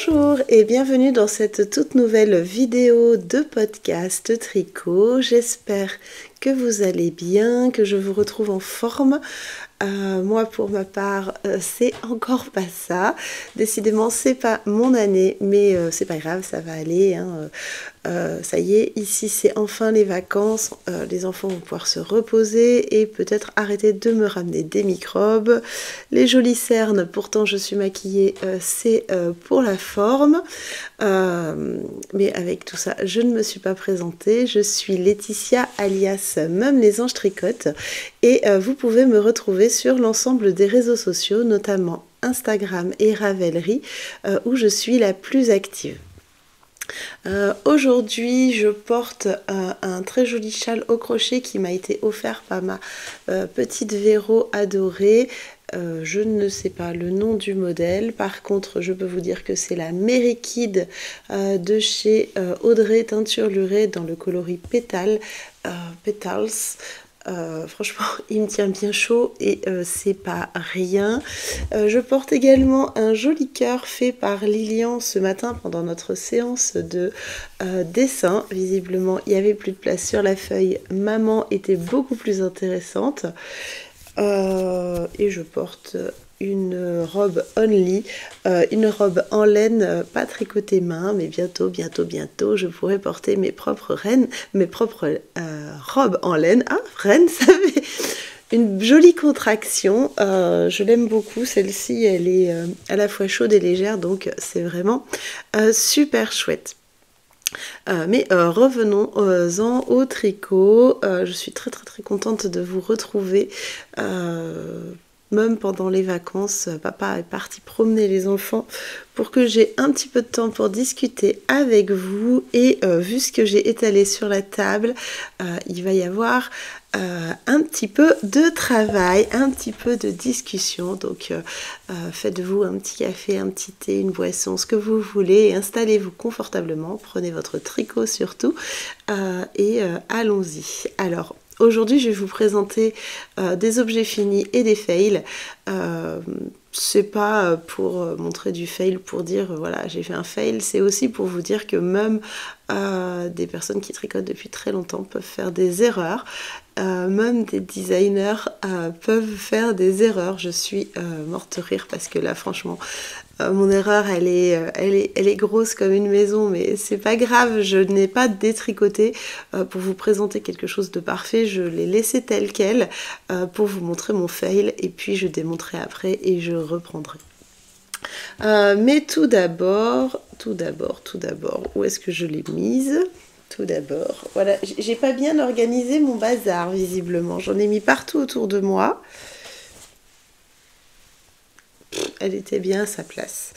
Bonjour et bienvenue dans cette toute nouvelle vidéo de podcast tricot. J'espère que vous allez bien, que je vous retrouve en forme. Moi pour ma part c'est encore pas ça. Décidément c'est pas mon année, mais c'est pas grave, ça va aller hein. Ça y est, ici c'est enfin les vacances, les enfants vont pouvoir se reposer et peut-être arrêter de me ramener des microbes. Les jolies cernes, pourtant je suis maquillée, c'est pour la forme. Mais avec tout ça, je ne me suis pas présentée. Je suis Laetitia alias Mum les Anges Tricotent et vous pouvez me retrouver sur l'ensemble des réseaux sociaux, notamment Instagram et Ravelry, où je suis la plus active. Aujourd'hui je porte un très joli châle au crochet qui m'a été offert par ma petite Véro adorée. Je ne sais pas le nom du modèle, par contre je peux vous dire que c'est la Mary Kid de chez Audrey Teinture Lurée dans le coloris Petals. Franchement il me tient bien chaud et c'est pas rien. Je porte également un joli cœur fait par Lilian ce matin pendant notre séance de dessin. Visiblement il n'y avait plus de place sur la feuille, maman était beaucoup plus intéressante. Et je porte une robe only, une robe en laine, pas tricotée main, mais bientôt je pourrai porter mes propres robes en laine. Ah, reine, ça fait une jolie contraction, je l'aime beaucoup, celle-ci elle est à la fois chaude et légère, donc c'est vraiment super chouette. Mais revenons-en au tricot. Je suis très contente de vous retrouver. Même pendant les vacances, papa est parti promener les enfants pour que j'ai un petit peu de temps pour discuter avec vous. Et vu ce que j'ai étalé sur la table, il va y avoir un petit peu de travail, un petit peu de discussion. Donc faites-vous un petit café, un petit thé, une boisson, ce que vous voulez. Installez-vous confortablement, prenez votre tricot surtout et allons-y. Alors, aujourd'hui, je vais vous présenter des objets finis et des fails. C'est pas pour montrer du fail, pour dire voilà j'ai fait un fail, c'est aussi pour vous dire que même des personnes qui tricotent depuis très longtemps peuvent faire des erreurs. Même des designers peuvent faire des erreurs. Je suis morte de rire parce que là franchement mon erreur elle est grosse comme une maison, mais c'est pas grave, je n'ai pas détricoté pour vous présenter quelque chose de parfait. Je l'ai laissé tel quel pour vous montrer mon fail et puis je démonterai après et je reprendrai. Mais tout d'abord, où est-ce que je l'ai mise ? Tout d'abord, voilà, j'ai pas bien organisé mon bazar visiblement, j'en ai mis partout autour de moi. Elle était bien à sa place.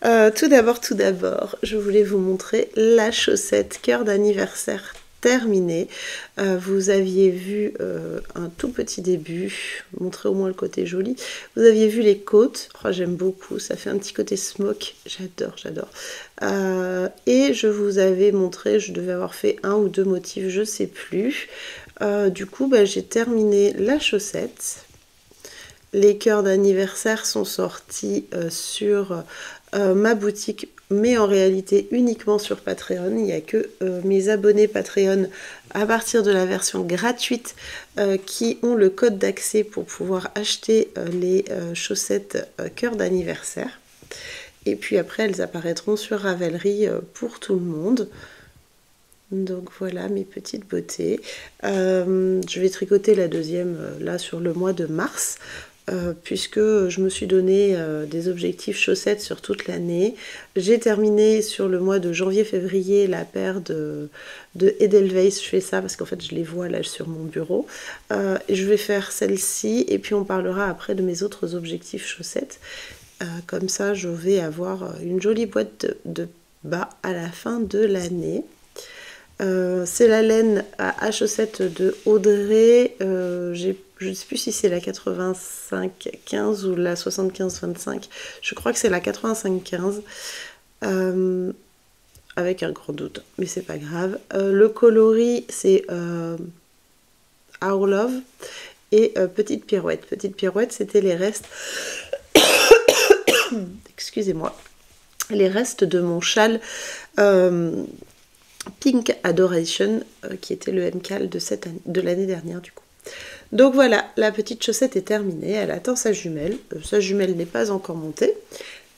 Tout d'abord, je voulais vous montrer la chaussette cœur d'anniversaire terminée. Vous aviez vu un tout petit début, montrer au moins le côté joli. Vous aviez vu les côtes, oh, j'aime beaucoup, ça fait un petit côté smoke, j'adore. Et je vous avais montré, je devais avoir fait un ou deux motifs, je sais plus. Du coup, j'ai terminé la chaussette. Les cœurs d'anniversaire sont sortis sur ma boutique, mais en réalité uniquement sur Patreon. Il n'y a que mes abonnés Patreon à partir de la version gratuite qui ont le code d'accès pour pouvoir acheter les chaussettes cœurs d'anniversaire. Et puis après, elles apparaîtront sur Ravelry pour tout le monde. Donc voilà mes petites beautés. Je vais tricoter la deuxième là sur le mois de mars. Puisque je me suis donné des objectifs chaussettes sur toute l'année. J'ai terminé sur le mois de janvier-février la paire de Edelweiss. Je fais ça parce qu'en fait je les vois là sur mon bureau. Et je vais faire celle-ci et puis on parlera après de mes autres objectifs chaussettes. Comme ça je vais avoir une jolie boîte de bas à la fin de l'année. C'est la laine à chaussettes de Audrey. Je ne sais plus si c'est la 85-15 ou la 75-25. Je crois que c'est la 85-15. Avec un grand doute, mais c'est pas grave. Le coloris, c'est Our Love. Et Petite Pirouette. Petite Pirouette, c'était les restes. Excusez-moi. les restes de mon châle Pink Adoration, qui était le MCAL de l'année dernière du coup. Donc voilà, la petite chaussette est terminée, elle attend sa jumelle. Sa jumelle n'est pas encore montée,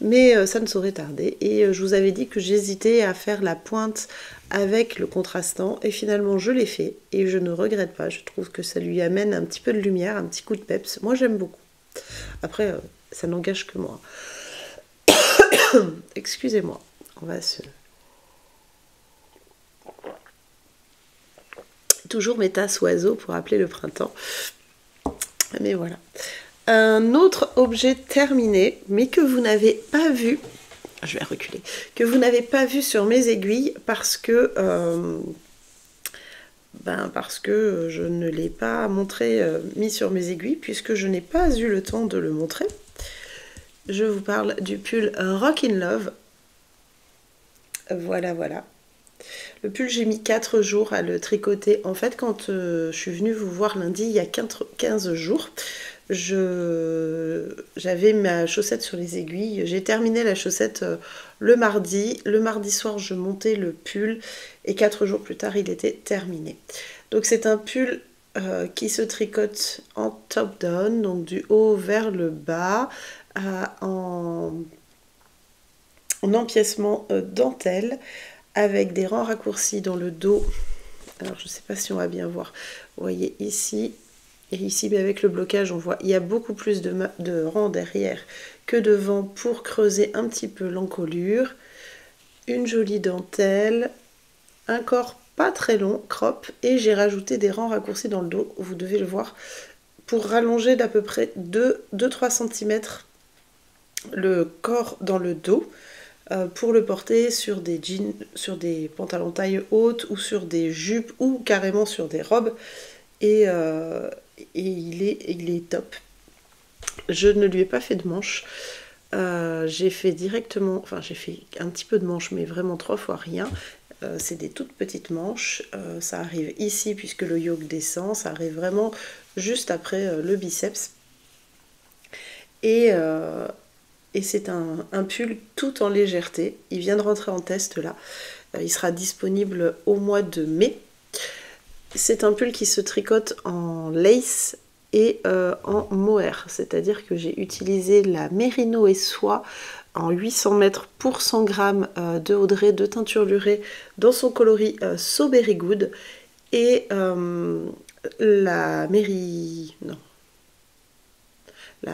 mais ça ne saurait tarder. Et je vous avais dit que j'hésitais à faire la pointe avec le contrastant, et finalement je l'ai fait, et je ne regrette pas. Je trouve que ça lui amène un petit peu de lumière, un petit coup de peps. Moi j'aime beaucoup. Après, ça n'engage que moi. Excusez-moi, on va se... Toujours mes tasses oiseaux pour appeler le printemps. Mais voilà. Un autre objet terminé, mais que vous n'avez pas vu, je vais reculer, que vous n'avez pas vu sur mes aiguilles parce que je ne l'ai pas montré, mis sur mes aiguilles, puisque je n'ai pas eu le temps de le montrer. Je vous parle du pull Rock in Love. Voilà, voilà. Le pull, j'ai mis 4 jours à le tricoter. En fait, quand je suis venue vous voir lundi, il y a 15 jours, j'avais ma chaussette sur les aiguilles. J'ai terminé la chaussette le mardi. Le mardi soir, je montais le pull et 4 jours plus tard, il était terminé. Donc c'est un pull qui se tricote en top-down, donc du haut vers le bas, en empiècement dentelle, avec des rangs raccourcis dans le dos. Alors je ne sais pas si on va bien voir. Vous voyez ici et ici, mais avec le blocage, on voit il y a beaucoup plus de rangs derrière que devant pour creuser un petit peu l'encolure. Une jolie dentelle, un corps pas très long, crop, et j'ai rajouté des rangs raccourcis dans le dos, vous devez le voir, pour rallonger d'à peu près 2-3 cm le corps dans le dos. Pour le porter sur des jeans, sur des pantalons taille haute ou sur des jupes ou carrément sur des robes, et il est top. Je ne lui ai pas fait de manches, j'ai fait directement, enfin j'ai fait un petit peu de manches mais vraiment 3 fois rien. C'est des toutes petites manches, ça arrive ici puisque le yoke descend, ça arrive vraiment juste après le biceps, et c'est un pull tout en légèreté. Il vient de rentrer en test là. Il sera disponible au mois de mai. C'est un pull qui se tricote en lace et en mohair. C'est-à-dire que j'ai utilisé la Merino et soie en 800 mètres pour 100 grammes de Audrey de teinture lurée dans son coloris So Berry Good. Et la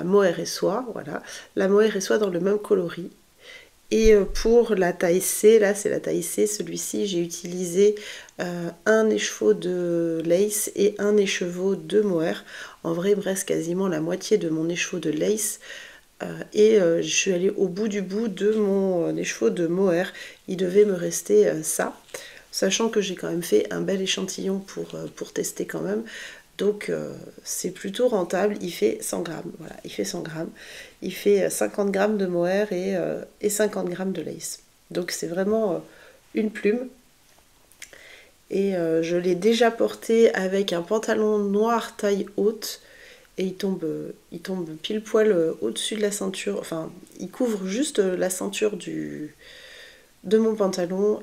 mohair et soie, voilà. La mohair et soie dans le même coloris. Et pour la taille C, là c'est la taille C, celui-ci j'ai utilisé un écheveau de lace et un écheveau de mohair. En vrai il me reste quasiment la moitié de mon écheveau de lace, et je suis allée au bout de mon écheveau de mohair. Il devait me rester ça, sachant que j'ai quand même fait un bel échantillon pour tester quand même. Donc c'est plutôt rentable. Il fait 100 grammes, voilà, il fait 100 grammes. Il fait 50 grammes de mohair et 50 grammes de lace. Donc c'est vraiment une plume. Et je l'ai déjà porté avec un pantalon noir taille haute. Et il tombe pile poil au-dessus de la ceinture. Enfin, il couvre juste la ceinture de mon pantalon.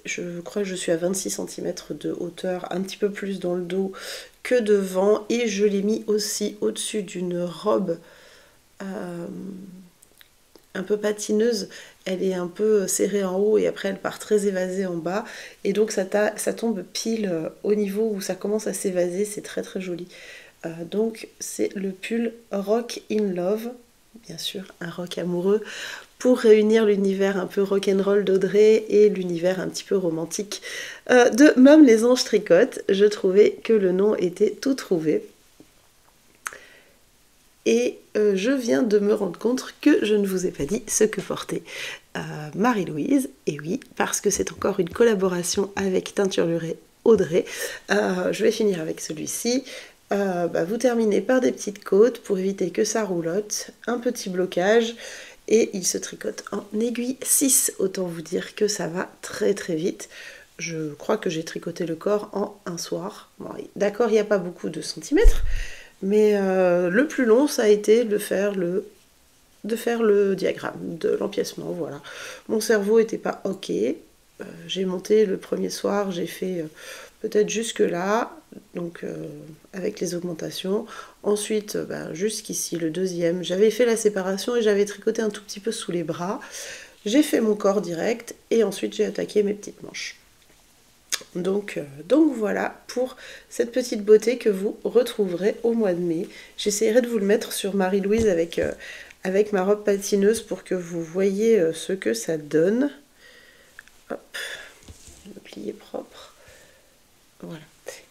Je crois que je suis à 26 cm de hauteur, un petit peu plus dans le dos que devant, et je l'ai mis aussi au-dessus d'une robe un peu patineuse. Elle est un peu serrée en haut et après elle part très évasée en bas, et donc ça tombe pile au niveau où ça commence à s'évaser. C'est très très joli. Donc c'est le pull Rock in Love, bien sûr un rock amoureux, pour réunir l'univers un peu rock'n'roll d'Audrey et l'univers un petit peu romantique de Mom les Anges Tricotent. Je trouvais que le nom était tout trouvé. Et je viens de me rendre compte que je ne vous ai pas dit ce que portait Marie-Louise. Et oui, parce que c'est encore une collaboration avec Teinture Lurée Audrey. Je vais finir avec celui-ci. Vous terminez par des petites côtes pour éviter que ça roulotte, un petit blocage, et il se tricote en aiguille 6. Autant vous dire que ça va très très vite. Je crois que j'ai tricoté le corps en un soir. Bon, d'accord, il n'y a pas beaucoup de centimètres, mais le plus long ça a été de le faire le de faire le diagramme de l'empiècement, voilà. Mon cerveau n'était pas ok, j'ai monté le premier soir, j'ai fait peut-être jusque là, donc avec les augmentations. Ensuite, jusqu'ici, le deuxième, j'avais fait la séparation et j'avais tricoté un tout petit peu sous les bras. J'ai fait mon corps direct et ensuite j'ai attaqué mes petites manches. Donc voilà pour cette petite beauté que vous retrouverez au mois de mai. J'essaierai de vous le mettre sur Marie-Louise avec ma robe patineuse pour que vous voyez ce que ça donne. Hop, le plié propre. Voilà.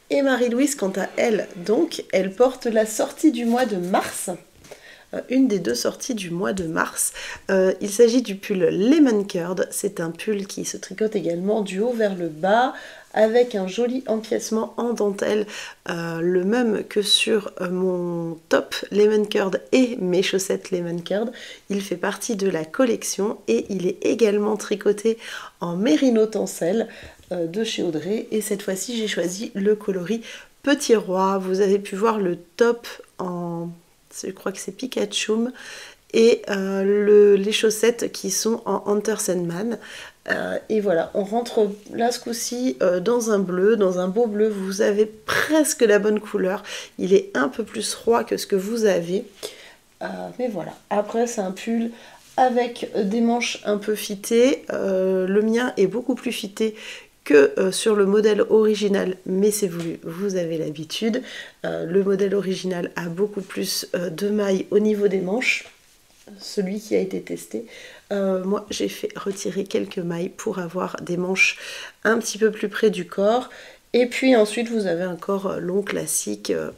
Et Marie-Louise, quant à elle, donc, elle porte la sortie du mois de mars. Une des deux sorties du mois de mars. Il s'agit du pull Lemon Curd. C'est un pull qui se tricote également du haut vers le bas avec un joli empiècement en dentelle, le même que sur mon top Lemon Curd et mes chaussettes Lemon Curd. Il fait partie de la collection et il est également tricoté en mérino tencel de chez Audrey. Et cette fois-ci, j'ai choisi le coloris Petit Roi. Vous avez pu voir le top en... je crois que c'est Pikachu, et les chaussettes qui sont en Hunter Sandman. Et voilà, on rentre là ce coup-ci dans un bleu, dans un beau bleu. Vous avez presque la bonne couleur. Il est un peu plus froid que ce que vous avez. Mais voilà, après c'est un pull avec des manches un peu fitées. Le mien est beaucoup plus fité que sur le modèle original, mais c'est voulu, vous avez l'habitude. Le modèle original a beaucoup plus de mailles au niveau des manches, celui qui a été testé. Moi, j'ai fait retirer quelques mailles pour avoir des manches un petit peu plus près du corps. Et puis ensuite, vous avez un corps long classique. Je ne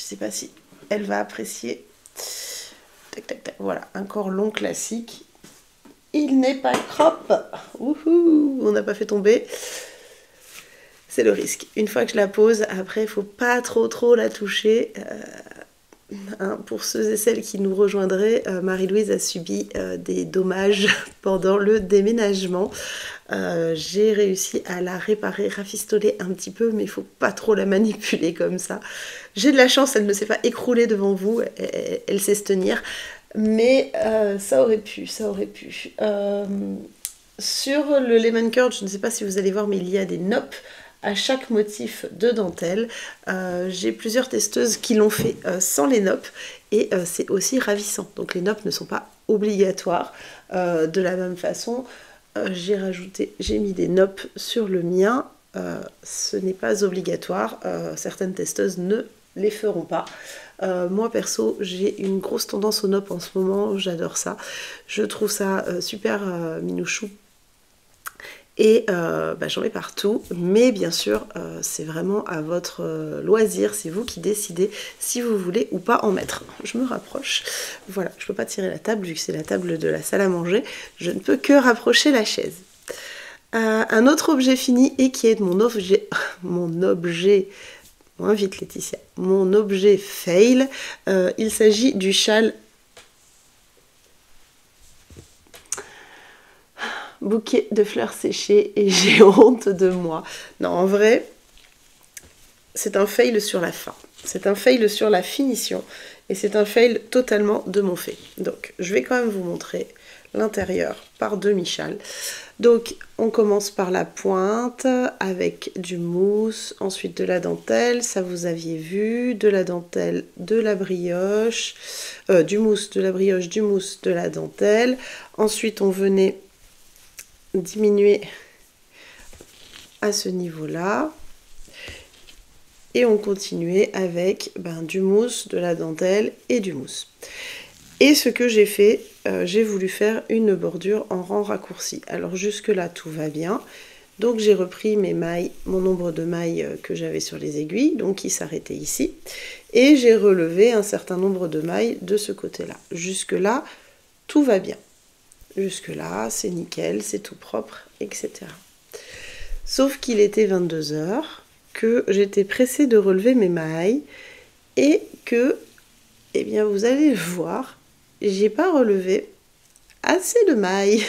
sais pas si elle va apprécier. Tac, tac, tac. Voilà, un corps long classique. Il n'est pas crop. Wouhou, on n'a pas fait tomber. C'est le risque. Une fois que je la pose, après, il ne faut pas trop la toucher. Pour ceux et celles qui nous rejoindraient, Marie-Louise a subi des dommages pendant le déménagement. J'ai réussi à la réparer, rafistoler un petit peu, mais il ne faut pas trop la manipuler comme ça. J'ai de la chance, elle ne s'est pas écroulée devant vous, elle sait se tenir. Mais ça aurait pu. Sur le Lemon Curd, je ne sais pas si vous allez voir, mais il y a des noppes à chaque motif de dentelle. J'ai plusieurs testeuses qui l'ont fait sans les noppes et c'est aussi ravissant. Donc les noppes ne sont pas obligatoires. De la même façon, j'ai mis des noppes sur le mien. Ce n'est pas obligatoire. Certaines testeuses ne les feront pas. Moi perso, j'ai une grosse tendance aux noppes en ce moment, j'adore ça. Je trouve ça super minouchou. Et j'en mets partout, mais bien sûr, c'est vraiment à votre loisir, c'est vous qui décidez si vous voulez ou pas en mettre. Je me rapproche, voilà, je ne peux pas tirer la table vu que c'est la table de la salle à manger, je ne peux que rapprocher la chaise. Un autre objet fini et qui est mon objet, moins vite Laetitia, mon objet fail, il s'agit du châle bouquet de fleurs séchées et j'ai honte de moi. Non, en vrai, c'est un fail sur la fin. C'est un fail sur la finition et c'est un fail totalement de mon fait. Donc, je vais quand même vous montrer l'intérieur par demi-châle. Donc, on commence par la pointe avec du mousse, ensuite de la dentelle, ça vous aviez vu, de la dentelle, de la brioche, du mousse, de la brioche, du mousse, de la dentelle. Ensuite, on venait diminuer à ce niveau-là et on continuait avec du mousse, de la dentelle et du mousse. Et ce que j'ai fait, j'ai voulu faire une bordure en rang raccourci. Alors jusque là tout va bien, donc j'ai repris mes mailles, mon nombre de mailles que j'avais sur les aiguilles, donc qui s'arrêtait ici, et j'ai relevé un certain nombre de mailles de ce côté-là. Jusque là tout va bien. Jusque là, c'est nickel, c'est tout propre, etc. Sauf qu'il était 22 h, que j'étais pressée de relever mes mailles et que, eh bien, vous allez le voir, j'ai pas relevé assez de mailles.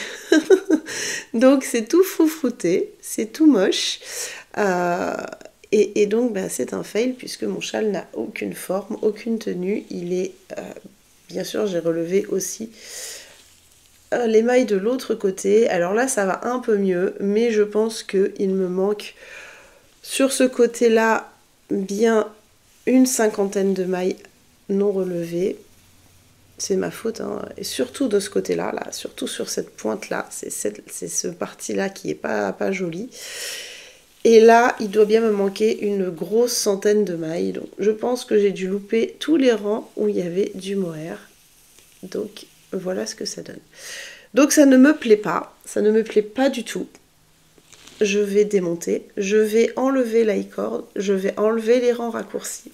Donc, c'est tout froufrouté, c'est tout moche. Et donc, c'est un fail puisque mon châle n'a aucune forme, aucune tenue. Il est bien sûr, j'ai relevé aussi les mailles de l'autre côté. Alors là, ça va un peu mieux, mais je pense qu'il me manque sur ce côté-là bien une cinquantaine de mailles non relevées. C'est ma faute, hein. Et surtout de ce côté-là, là, surtout sur cette pointe-là, c'est ce parti-là qui est pas jolie. Et là, il doit bien me manquer une grosse centaine de mailles. Donc, je pense que j'ai dû louper tous les rangs où il y avait du mohair. Donc, voilà ce que ça donne. Donc, ça ne me plaît pas. Ça ne me plaît pas du tout. Je vais démonter. Je vais enlever la i-cord. Je vais enlever les rangs raccourcis.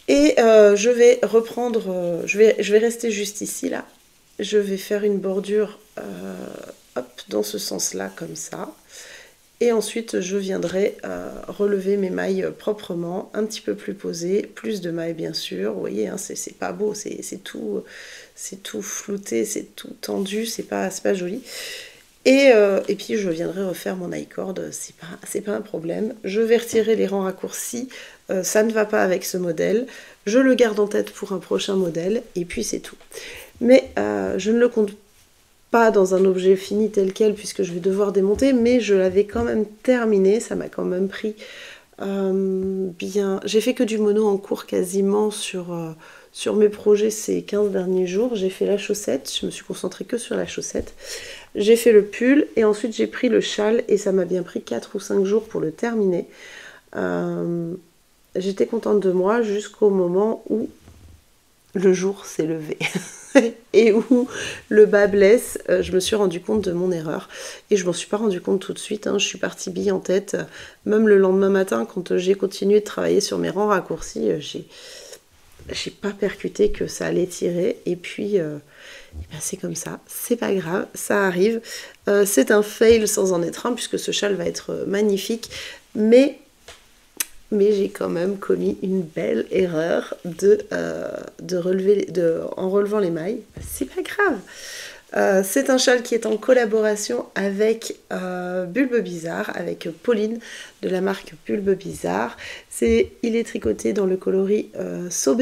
Et je vais reprendre... je vais rester juste ici, là. Je vais faire une bordure hop, dans ce sens-là, comme ça. Et ensuite, je viendrai relever mes mailles proprement, un petit peu plus posées, plus de mailles bien sûr. Vous voyez, hein, c'est pas beau, c'est tout flouté, c'est tout tendu, c'est pas joli. Et puis, je viendrai refaire mon i-cord, c'est pas un problème. Je vais retirer les rangs raccourcis, ça ne va pas avec ce modèle. Je le garde en tête pour un prochain modèle, et puis c'est tout. Mais je ne le compte pas dans un objet fini tel quel puisque je vais devoir démonter, mais je l'avais quand même terminé, ça m'a quand même pris bien... J'ai fait que du mono en cours quasiment sur mes projets ces 15 derniers jours. J'ai fait la chaussette, je me suis concentrée que sur la chaussette. J'ai fait le pull et ensuite j'ai pris le châle et ça m'a bien pris 4 ou 5 jours pour le terminer. J'étais contente de moi jusqu'au moment où le jour s'est levé. Et où le bas blesse, je me suis rendu compte de mon erreur. Et je m'en suis pas rendu compte tout de suite, hein. Je suis partie bille en tête. Même le lendemain matin, quand j'ai continué de travailler sur mes rangs raccourcis, j'ai pas percuté que ça allait tirer. Et puis, ben c'est comme ça, c'est pas grave, ça arrive. C'est un fail sans en être un, puisque ce châle va être magnifique. Mais j'ai quand même commis une belle erreur en relevant les mailles. C'est pas grave. C'est un châle qui est en collaboration avec Bulbe Bizarre, avec Pauline de la marque Bulbe Bizarre. Il est tricoté dans le coloris So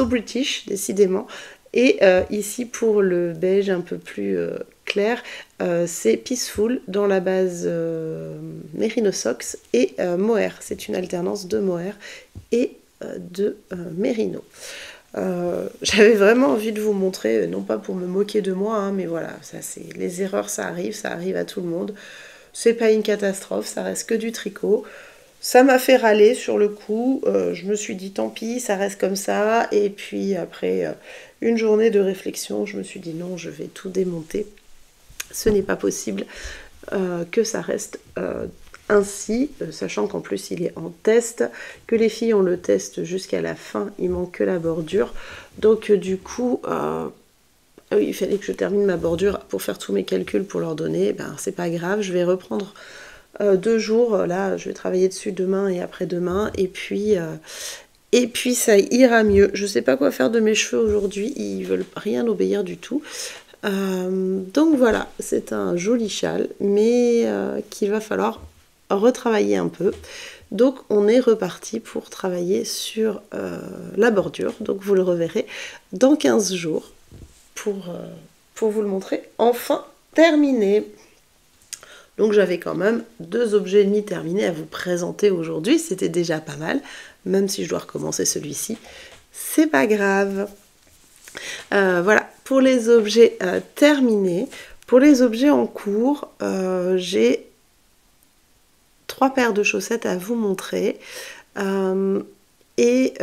British, décidément. Et ici, pour le beige un peu plus clair, c'est Peaceful dans la base Merino Socks et mohair. C'est une alternance de mohair et de Merino. J'avais vraiment envie de vous montrer, non pas pour me moquer de moi, hein, mais voilà, les erreurs, ça arrive à tout le monde. C'est pas une catastrophe, ça reste que du tricot. Ça m'a fait râler sur le coup, je me suis dit tant pis, ça reste comme ça. Et puis après une journée de réflexion, je me suis dit non, je vais tout démonter. Ce n'est pas possible que ça reste ainsi, sachant qu'en plus il est en test, que les filles ont le test jusqu'à la fin, il manque que la bordure. Donc du coup, il fallait que je termine ma bordure pour faire tous mes calculs pour leur donner. Ben, c'est pas grave, je vais reprendre 2 jours, là je vais travailler dessus demain et après-demain, et puis ça ira mieux. Je sais pas quoi faire de mes cheveux aujourd'hui, ils veulent rien obéir du tout. Donc voilà, c'est un joli châle, mais qu'il va falloir retravailler un peu. Donc on est reparti pour travailler sur la bordure. Donc vous le reverrez dans 15 jours pour vous le montrer enfin terminé. Donc j'avais quand même 2 objets et demi terminés à vous présenter aujourd'hui. C'était déjà pas mal, même si je dois recommencer celui-ci. C'est pas grave. Voilà, pour les objets terminés. Pour les objets en cours, j'ai 3 paires de chaussettes à vous montrer. Et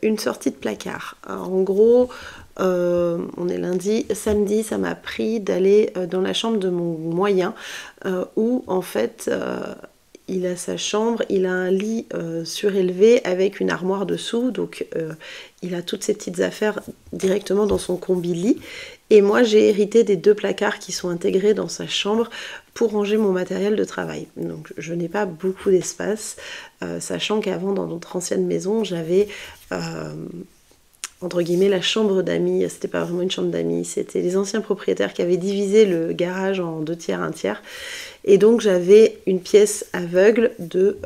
une sortie de placard. Alors, en gros, on est lundi, samedi, ça m'a pris d'aller dans la chambre de mon moyen où en fait il a sa chambre, il a un lit surélevé avec une armoire dessous, donc il a toutes ses petites affaires directement dans son combi-lit. Et moi j'ai hérité des 2 placards qui sont intégrés dans sa chambre pour ranger mon matériel de travail. Donc je n'ai pas beaucoup d'espace, sachant qu'avant dans notre ancienne maison j'avais entre guillemets la chambre d'amis. C'était pas vraiment une chambre d'amis, c'était les anciens propriétaires qui avaient divisé le garage en 2 tiers, 1 tiers. Et donc j'avais une pièce aveugle de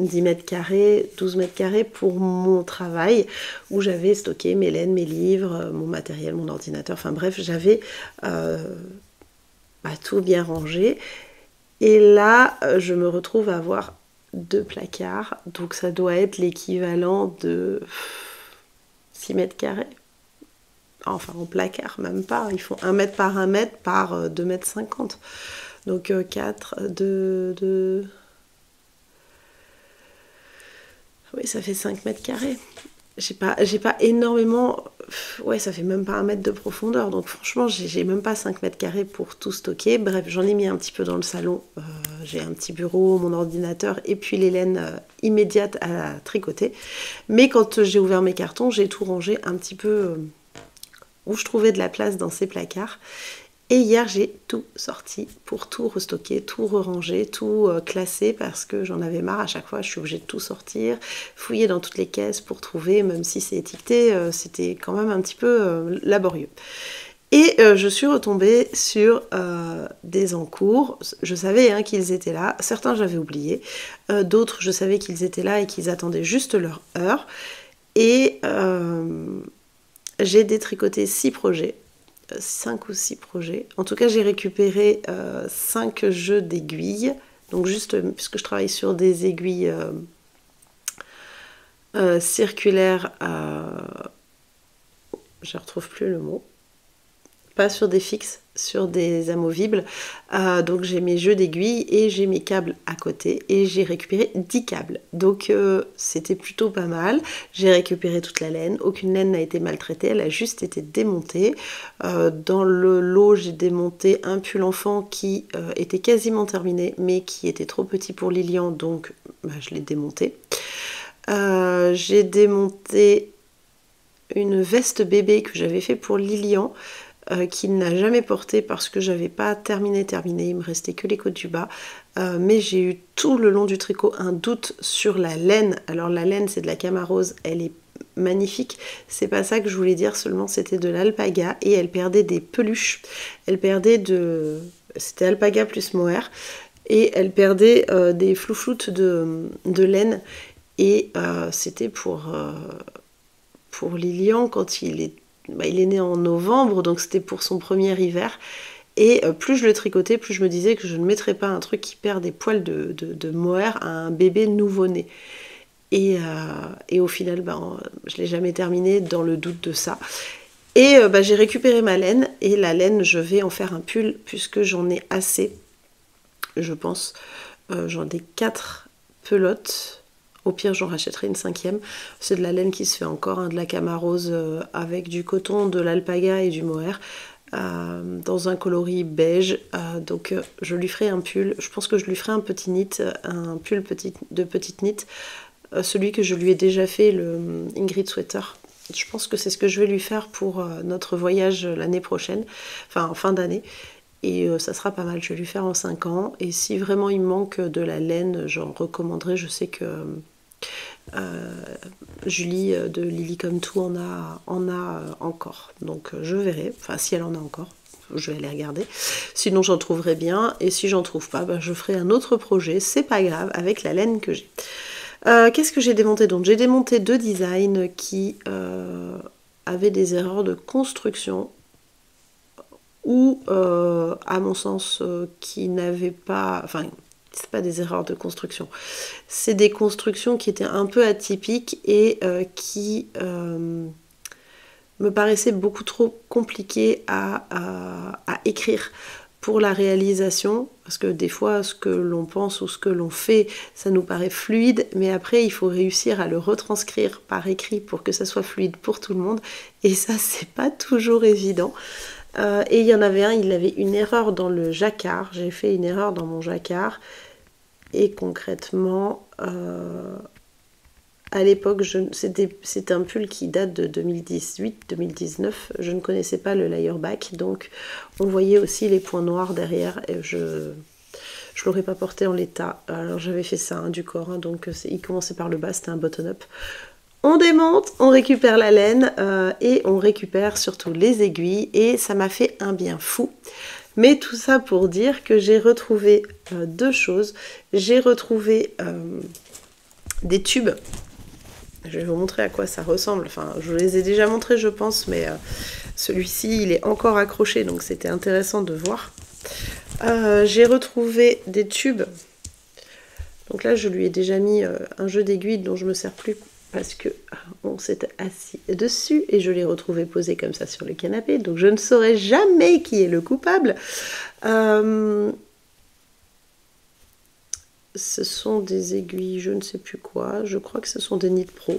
10 mètres carrés, 12 mètres carrés pour mon travail, où j'avais stocké mes laines, mes livres, mon matériel, mon ordinateur, enfin bref, j'avais tout bien rangé. Et là, je me retrouve à avoir 2 placards, donc ça doit être l'équivalent de 6 mètres carrés. Enfin, en placard, même pas. Ils font 1 mètre par 1 mètre par 2 mètres 50. Donc 4, 2... Oui, ça fait 5 mètres carrés. J'ai pas énormément... Ouais, ça fait même pas 1 mètre de profondeur. Donc franchement, j'ai même pas 5 mètres carrés pour tout stocker. Bref, j'en ai mis un petit peu dans le salon. J'ai un petit bureau, mon ordinateur et puis les laines immédiates à tricoter. Mais quand j'ai ouvert mes cartons, j'ai tout rangé un petit peu où je trouvais de la place dans ces placards. Et hier, j'ai tout sorti pour tout restocker, tout re-ranger, tout classer parce que j'en avais marre. À chaque fois, je suis obligée de tout sortir, fouiller dans toutes les caisses pour trouver, même si c'est étiqueté, c'était quand même un petit peu laborieux. Et je suis retombée sur des encours. Je savais qu'ils étaient là. Certains, j'avais oublié. D'autres, je savais qu'ils étaient là et qu'ils attendaient juste leur heure. Et j'ai détricoté 6 projets. 5 ou 6 projets. En tout cas, j'ai récupéré 5 jeux d'aiguilles. Donc juste, puisque je travaille sur des aiguilles circulaires, je ne retrouve plus le mot. Pas sur des fixes, sur des amovibles. Donc j'ai mes jeux d'aiguilles et j'ai mes câbles à côté et j'ai récupéré 10 câbles. Donc c'était plutôt pas mal. J'ai récupéré toute la laine. Aucune laine n'a été maltraitée, elle a juste été démontée. Dans le lot, j'ai démonté un pull enfant qui était quasiment terminé mais qui était trop petit pour Lilian, donc je l'ai démonté. J'ai démonté une veste bébé que j'avais fait pour Lilian, qu'il n'a jamais porté parce que j'avais pas terminé, il me restait que les côtes du bas, mais j'ai eu tout le long du tricot un doute sur la laine. Alors la laine, c'est de la Camarose, elle est magnifique, c'est pas ça que je voulais dire, seulement c'était de l'alpaga et elle perdait des peluches, c'était alpaga plus mohair et elle perdait des floufloutes de laine et c'était pour Lilian quand il est né en novembre, donc c'était pour son premier hiver. Et plus je le tricotais, plus je me disais que je ne mettrais pas un truc qui perd des poils de mohair à un bébé nouveau-né. Et au final, je ne l'ai jamais terminé dans le doute de ça. Et j'ai récupéré ma laine. Et la laine, je vais en faire un pull puisque j'en ai assez, je pense. J'en ai 4 pelotes. Au pire, j'en rachèterai une 5e. C'est de la laine qui se fait encore, de la Camarose avec du coton, de l'alpaga et du mohair, dans un coloris beige. Donc, je lui ferai un pull. Je pense que je lui ferai un petit knit, un pull de petite knit. Celui que je lui ai déjà fait, le Ingrid Sweater. Je pense que c'est ce que je vais lui faire pour notre voyage l'année prochaine, enfin en fin d'année. Et ça sera pas mal, je vais lui faire en 5 ans. Et si vraiment il me manque de la laine, j'en recommanderai. Je sais que Julie de Lily Come To en a encore. Donc je verrai, enfin si elle en a encore, je vais aller regarder. Sinon j'en trouverai bien. Et si j'en trouve pas, je ferai un autre projet, c'est pas grave, avec la laine que j'ai. Qu'est-ce que j'ai démonté donc? J'ai démonté 2 designs qui avaient des erreurs de construction ou à mon sens qui n'avaient pas, enfin c'est pas des erreurs de construction, c'est des constructions qui étaient un peu atypiques et qui me paraissaient beaucoup trop compliquées à écrire pour la réalisation, parce que des fois ce que l'on pense ou ce que l'on fait, ça nous paraît fluide, mais après il faut réussir à le retranscrire par écrit pour que ça soit fluide pour tout le monde, et ça c'est pas toujours évident. Et il y en avait un, il avait une erreur dans le jacquard. J'ai fait une erreur dans mon jacquard. Et concrètement, à l'époque, c'était un pull qui date de 2018-2019. Je ne connaissais pas le layer back. Donc, on voyait aussi les points noirs derrière. Et je ne l'aurais pas porté en l'état. Alors, j'avais fait ça, du corps. Donc, il commençait par le bas, c'était un button-up. On démonte, on récupère la laine et on récupère surtout les aiguilles et ça m'a fait un bien fou. Mais tout ça pour dire que j'ai retrouvé 2 choses. J'ai retrouvé des tubes. Je vais vous montrer à quoi ça ressemble. Enfin, je vous les ai déjà montrés, je pense, mais celui-ci, il est encore accroché, donc c'était intéressant de voir. J'ai retrouvé des tubes. Donc là, je lui ai déjà mis un jeu d'aiguilles dont je ne me sers plus parce que on s'est assis dessus et je l'ai retrouvé posé comme ça sur le canapé. Donc je ne saurais jamais qui est le coupable. Ce sont des aiguilles, je ne sais plus quoi. Je crois que ce sont des Knit Pro.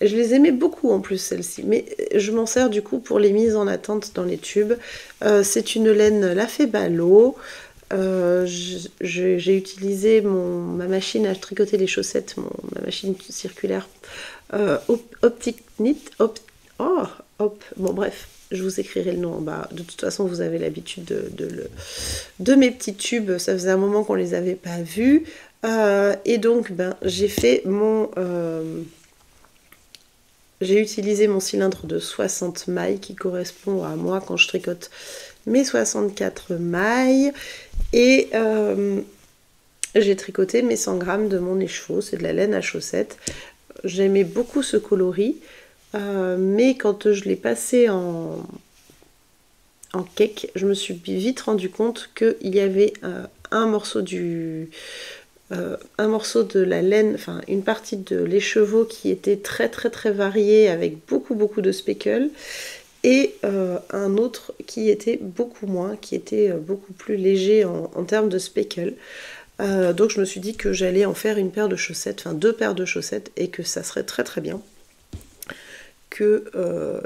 Je les aimais beaucoup en plus celles-ci, mais je m'en sers du coup pour les mises en attente dans les tubes. C'est une laine Lafay Ballot. J'ai utilisé ma machine à tricoter les chaussettes, ma machine circulaire Optic Knit. Bon bref, je vous écrirai le nom en bas. De toute façon, vous avez l'habitude de mes petits tubes. Ça faisait un moment qu'on les avait pas vus. Et donc, j'ai fait j'ai utilisé mon cylindre de 60 mailles qui correspond à moi quand je tricote mes 64 mailles. Et j'ai tricoté mes 100 grammes de mon écheveau. C'est de la laine à chaussettes. J'aimais beaucoup ce coloris. Mais quand je l'ai passé en cake, je me suis vite rendu compte qu'il y avait un morceau de la laine, enfin une partie de l'écheveau qui était très varié avec beaucoup de speckles et un autre qui était beaucoup moins, qui était beaucoup plus léger en termes de speckles. Donc je me suis dit que j'allais en faire une paire de chaussettes, enfin 2 paires de chaussettes et que ça serait très bien. Que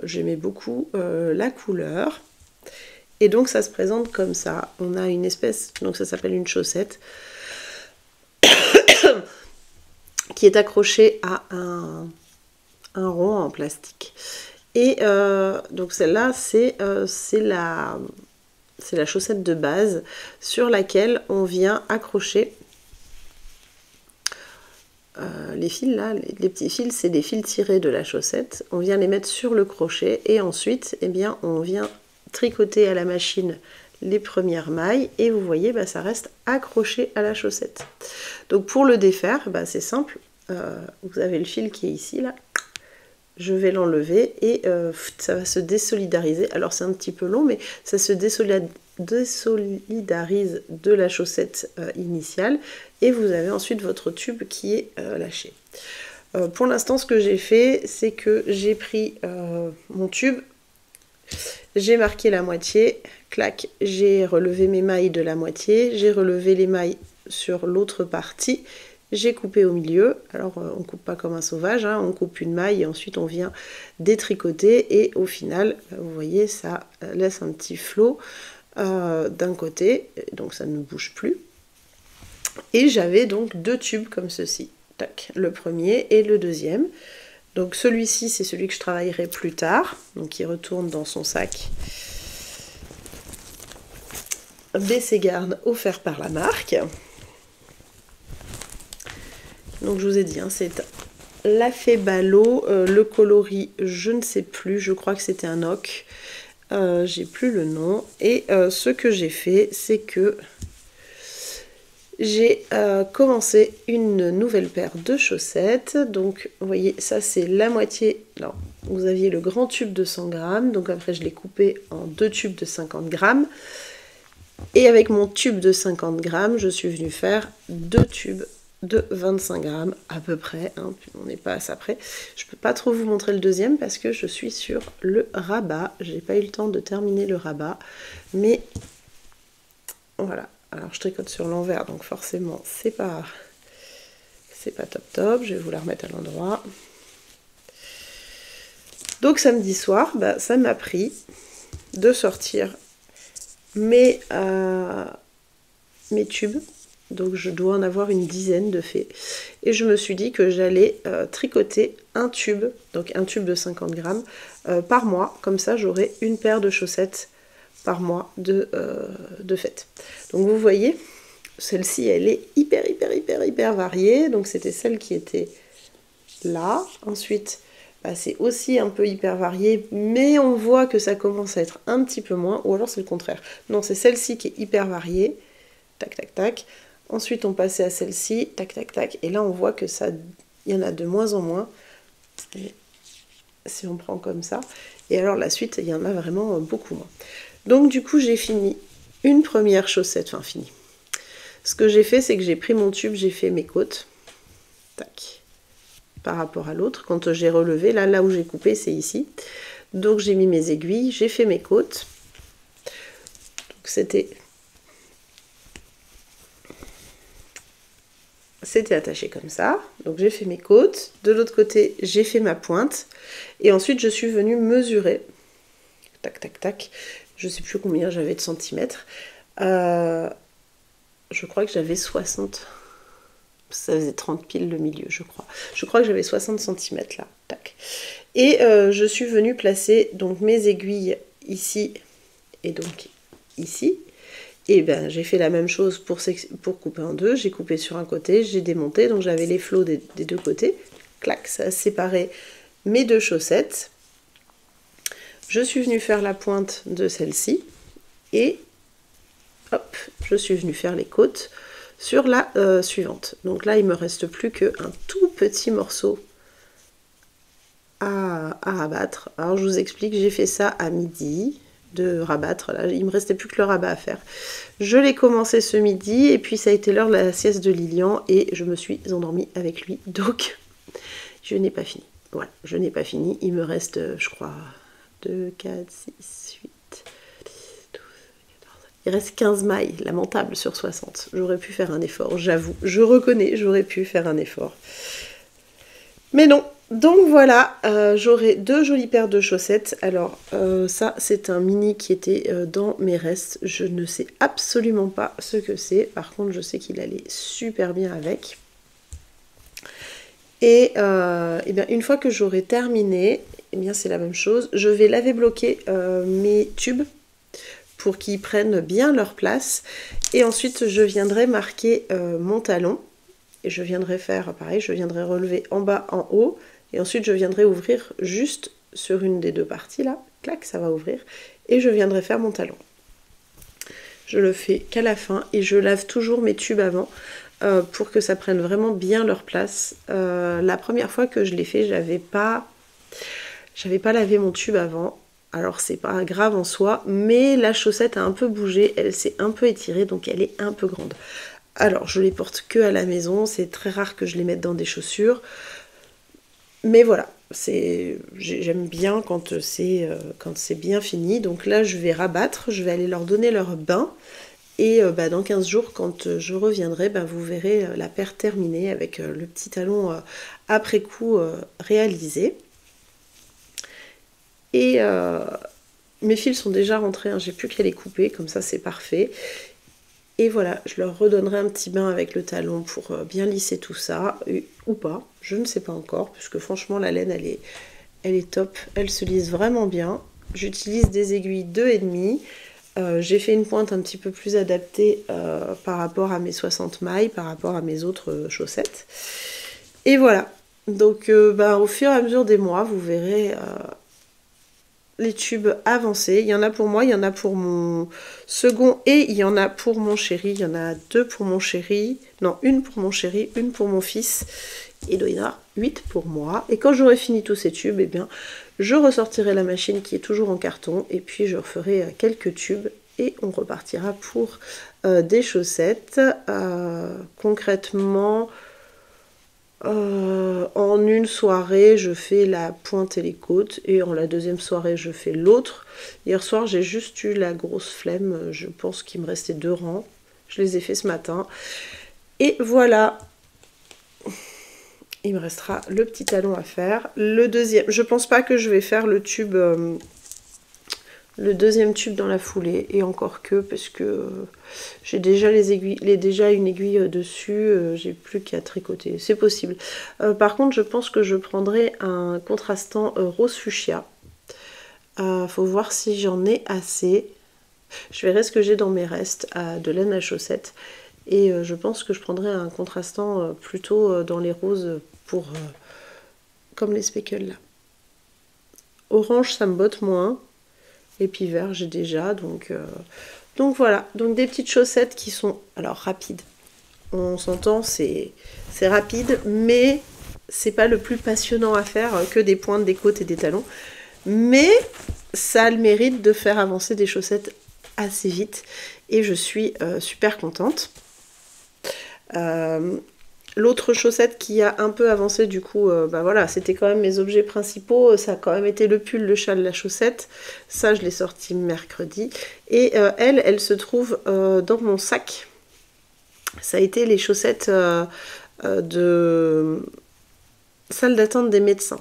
j'aimais beaucoup la couleur. Et donc ça se présente comme ça. On a une espèce, donc ça s'appelle une chaussette, qui est accrochée à un rond en plastique. Et donc celle-là, c'est la chaussette de base sur laquelle on vient accrocher les fils là, les petits fils, c'est des fils tirés de la chaussette. On vient les mettre sur le crochet et ensuite, eh bien, on vient tricoter à la machine les premières mailles et vous voyez, ça reste accroché à la chaussette. Donc pour le défaire, c'est simple. Vous avez le fil qui est ici là. Je vais l'enlever et ça va se désolidariser. Alors c'est un petit peu long, mais ça se désolidarise de la chaussette initiale et vous avez ensuite votre tube qui est lâché. Pour l'instant, ce que j'ai fait, c'est que j'ai pris mon tube, j'ai marqué la moitié, clac, j'ai relevé mes mailles de la moitié, j'ai relevé les mailles sur l'autre partie, j'ai coupé au milieu. Alors on coupe pas comme un sauvage, hein, on coupe une maille et ensuite on vient détricoter et au final, vous voyez, ça laisse un petit flot d'un côté, donc ça ne bouge plus. Et j'avais donc 2 tubes comme ceci, tac, le premier et le deuxième. Donc celui-ci, c'est celui que je travaillerai plus tard, donc il retourne dans son sac Bességarde offert par la marque. Donc je vous ai dit, hein, c'est Lafay Ballot, le coloris, je ne sais plus, je crois que c'était un oc, j'ai plus le nom. Et ce que j'ai fait, c'est que j'ai commencé une nouvelle paire de chaussettes. Donc vous voyez, ça c'est la moitié. Alors, vous aviez le grand tube de 100 grammes, donc après je l'ai coupé en 2 tubes de 50 grammes. Et avec mon tube de 50 grammes, je suis venue faire 2 tubes de 25 grammes à peu près, hein, on n'est pas à ça près. Je peux pas trop vous montrer le deuxième parce que je suis sur le rabat, j'ai pas eu le temps de terminer le rabat, mais voilà. Alors je tricote sur l'envers, donc forcément c'est pas top, je vais vous la remettre à l'endroit. Donc samedi soir, ça m'a pris de sortir mes tubes. Donc je dois en avoir une dizaine de faits. Et je me suis dit que j'allais tricoter un tube, donc un tube de 50 grammes par mois. Comme ça j'aurai une paire de chaussettes par mois de fête. Donc vous voyez, celle-ci elle est hyper variée. Donc c'était celle qui était là. Ensuite, c'est aussi un peu hyper varié, mais on voit que ça commence à être un petit peu moins, ou alors c'est le contraire. Non, c'est celle-ci qui est hyper variée. Tac, tac, tac. Ensuite, on passait à celle-ci, tac, tac, tac. Et là, on voit que ça, il y en a de moins en moins. Et si on prend comme ça. Et alors, la suite, il y en a vraiment beaucoup moins. Donc, du coup, j'ai fini une première chaussette. Enfin, fini. Ce que j'ai fait, c'est que j'ai pris mon tube, j'ai fait mes côtes. Tac. Par rapport à l'autre. Quand j'ai relevé, là où j'ai coupé, c'est ici. Donc, j'ai mis mes aiguilles, j'ai fait mes côtes. Donc, c'était attaché comme ça, donc j'ai fait mes côtes, de l'autre côté j'ai fait ma pointe, et ensuite je suis venue mesurer, tac tac tac, je sais plus combien j'avais de centimètres, je crois que j'avais 60, ça faisait 30 piles le milieu je crois que j'avais 60 centimètres là, tac, et je suis venue placer donc mes aiguilles ici, et donc ici. Et ben j'ai fait la même chose pour couper en deux, j'ai coupé sur un côté, j'ai démonté, donc j'avais les flots des deux côtés, clac, ça a séparé mes deux chaussettes. Je suis venue faire la pointe de celle-ci, et hop, je suis venue faire les côtes sur la suivante. Donc là, il me reste plus qu'un tout petit morceau à rabattre. Alors je vous explique, j'ai fait ça à midi, de rabattre, là il me restait plus que le rabat à faire. Je l'ai commencé ce midi et puis ça a été l'heure de la sieste de Lilian et je me suis endormie avec lui, donc je n'ai pas fini. Voilà, je n'ai pas fini, il me reste je crois 2, 4, 6, 8, 10, 12, 14, il reste 15 mailles, lamentable sur 60. J'aurais pu faire un effort, j'avoue, je reconnais, j'aurais pu faire un effort. Mais non. Donc voilà, j'aurai 2 jolies paires de chaussettes. Alors ça c'est un mini qui était dans mes restes. Je ne sais absolument pas ce que c'est. Par contre je sais qu'il allait super bien avec. Et bien, une fois que j'aurai terminé, eh bien c'est la même chose. Je vais laver bloquer mes tubes pour qu'ils prennent bien leur place. Et ensuite je viendrai marquer mon talon. Et je viendrai faire pareil, je viendrai relever en bas, en haut. Et ensuite, je viendrai ouvrir juste sur une des deux parties, là. Clac, ça va ouvrir. Et je viendrai faire mon talon. Je le fais qu'à la fin. Et je lave toujours mes tubes avant pour que ça prenne vraiment bien leur place. La première fois que je l'ai fait, j'avais pas lavé mon tube avant. Alors, c'est pas grave en soi. Mais la chaussette a un peu bougé. Elle s'est un peu étirée, donc elle est un peu grande. Alors, je les porte que à la maison. C'est très rare que je les mette dans des chaussures. Mais voilà, j'aime bien quand c'est bien fini. Donc là, je vais rabattre, je vais aller leur donner leur bain. Et dans 15 jours, quand je reviendrai, vous verrez la paire terminée avec le petit talon après coup réalisé. Et mes fils sont déjà rentrés, hein, j'ai plus qu'à les couper, comme ça c'est parfait. Et voilà, je leur redonnerai un petit bain avec le talon pour bien lisser tout ça, ou pas, je ne sais pas encore, puisque franchement la laine elle est top, elle se lisse vraiment bien. J'utilise des aiguilles 2,5, j'ai fait une pointe un petit peu plus adaptée par rapport à mes 60 mailles, par rapport à mes autres chaussettes. Et voilà, donc au fur et à mesure des mois, vous verrez les tubes avancés. Il y en a pour moi, il y en a pour mon second et il y en a pour mon chéri. Il y en a 2 pour mon chéri. Non, une pour mon chéri, une pour mon fils. Et il doit y en avoir 8 pour moi. Et quand j'aurai fini tous ces tubes, eh bien, je ressortirai la machine qui est toujours en carton. Et puis je referai quelques tubes. Et on repartira pour des chaussettes. Concrètement... en une soirée, je fais la pointe et les côtes, et en la deuxième soirée, je fais l'autre. Hier soir, j'ai juste eu la grosse flemme, je pense qu'il me restait 2 rangs. Je les ai fait ce matin. Et voilà, il me restera le petit talon à faire. Le deuxième, je pense pas que je vais faire le tube... le deuxième tube dans la foulée, et encore que, parce que j'ai déjà les aiguilles, déjà une aiguille dessus, j'ai plus qu'à tricoter, c'est possible. Par contre, je pense que je prendrai un contrastant rose fuchsia. Faut voir si j'en ai assez. Je verrai ce que j'ai dans mes restes de laine à chaussettes, et je pense que je prendrai un contrastant plutôt dans les roses pour comme les speckles là. Orange, ça me botte moins. Et puis vert, j'ai déjà, donc voilà. Donc des petites chaussettes qui sont, alors rapides. On s'entend, c'est rapide, mais c'est pas le plus passionnant à faire que des pointes, des côtes et des talons. Mais ça a le mérite de faire avancer des chaussettes assez vite et je suis super contente. L'autre chaussette qui a un peu avancé, du coup, bah voilà, c'était quand même mes objets principaux. Ça a quand même été le pull, le châle, la chaussette. Ça, je l'ai sorti mercredi. Et elle se trouve dans mon sac. Ça a été les chaussettes de salle d'attente des médecins.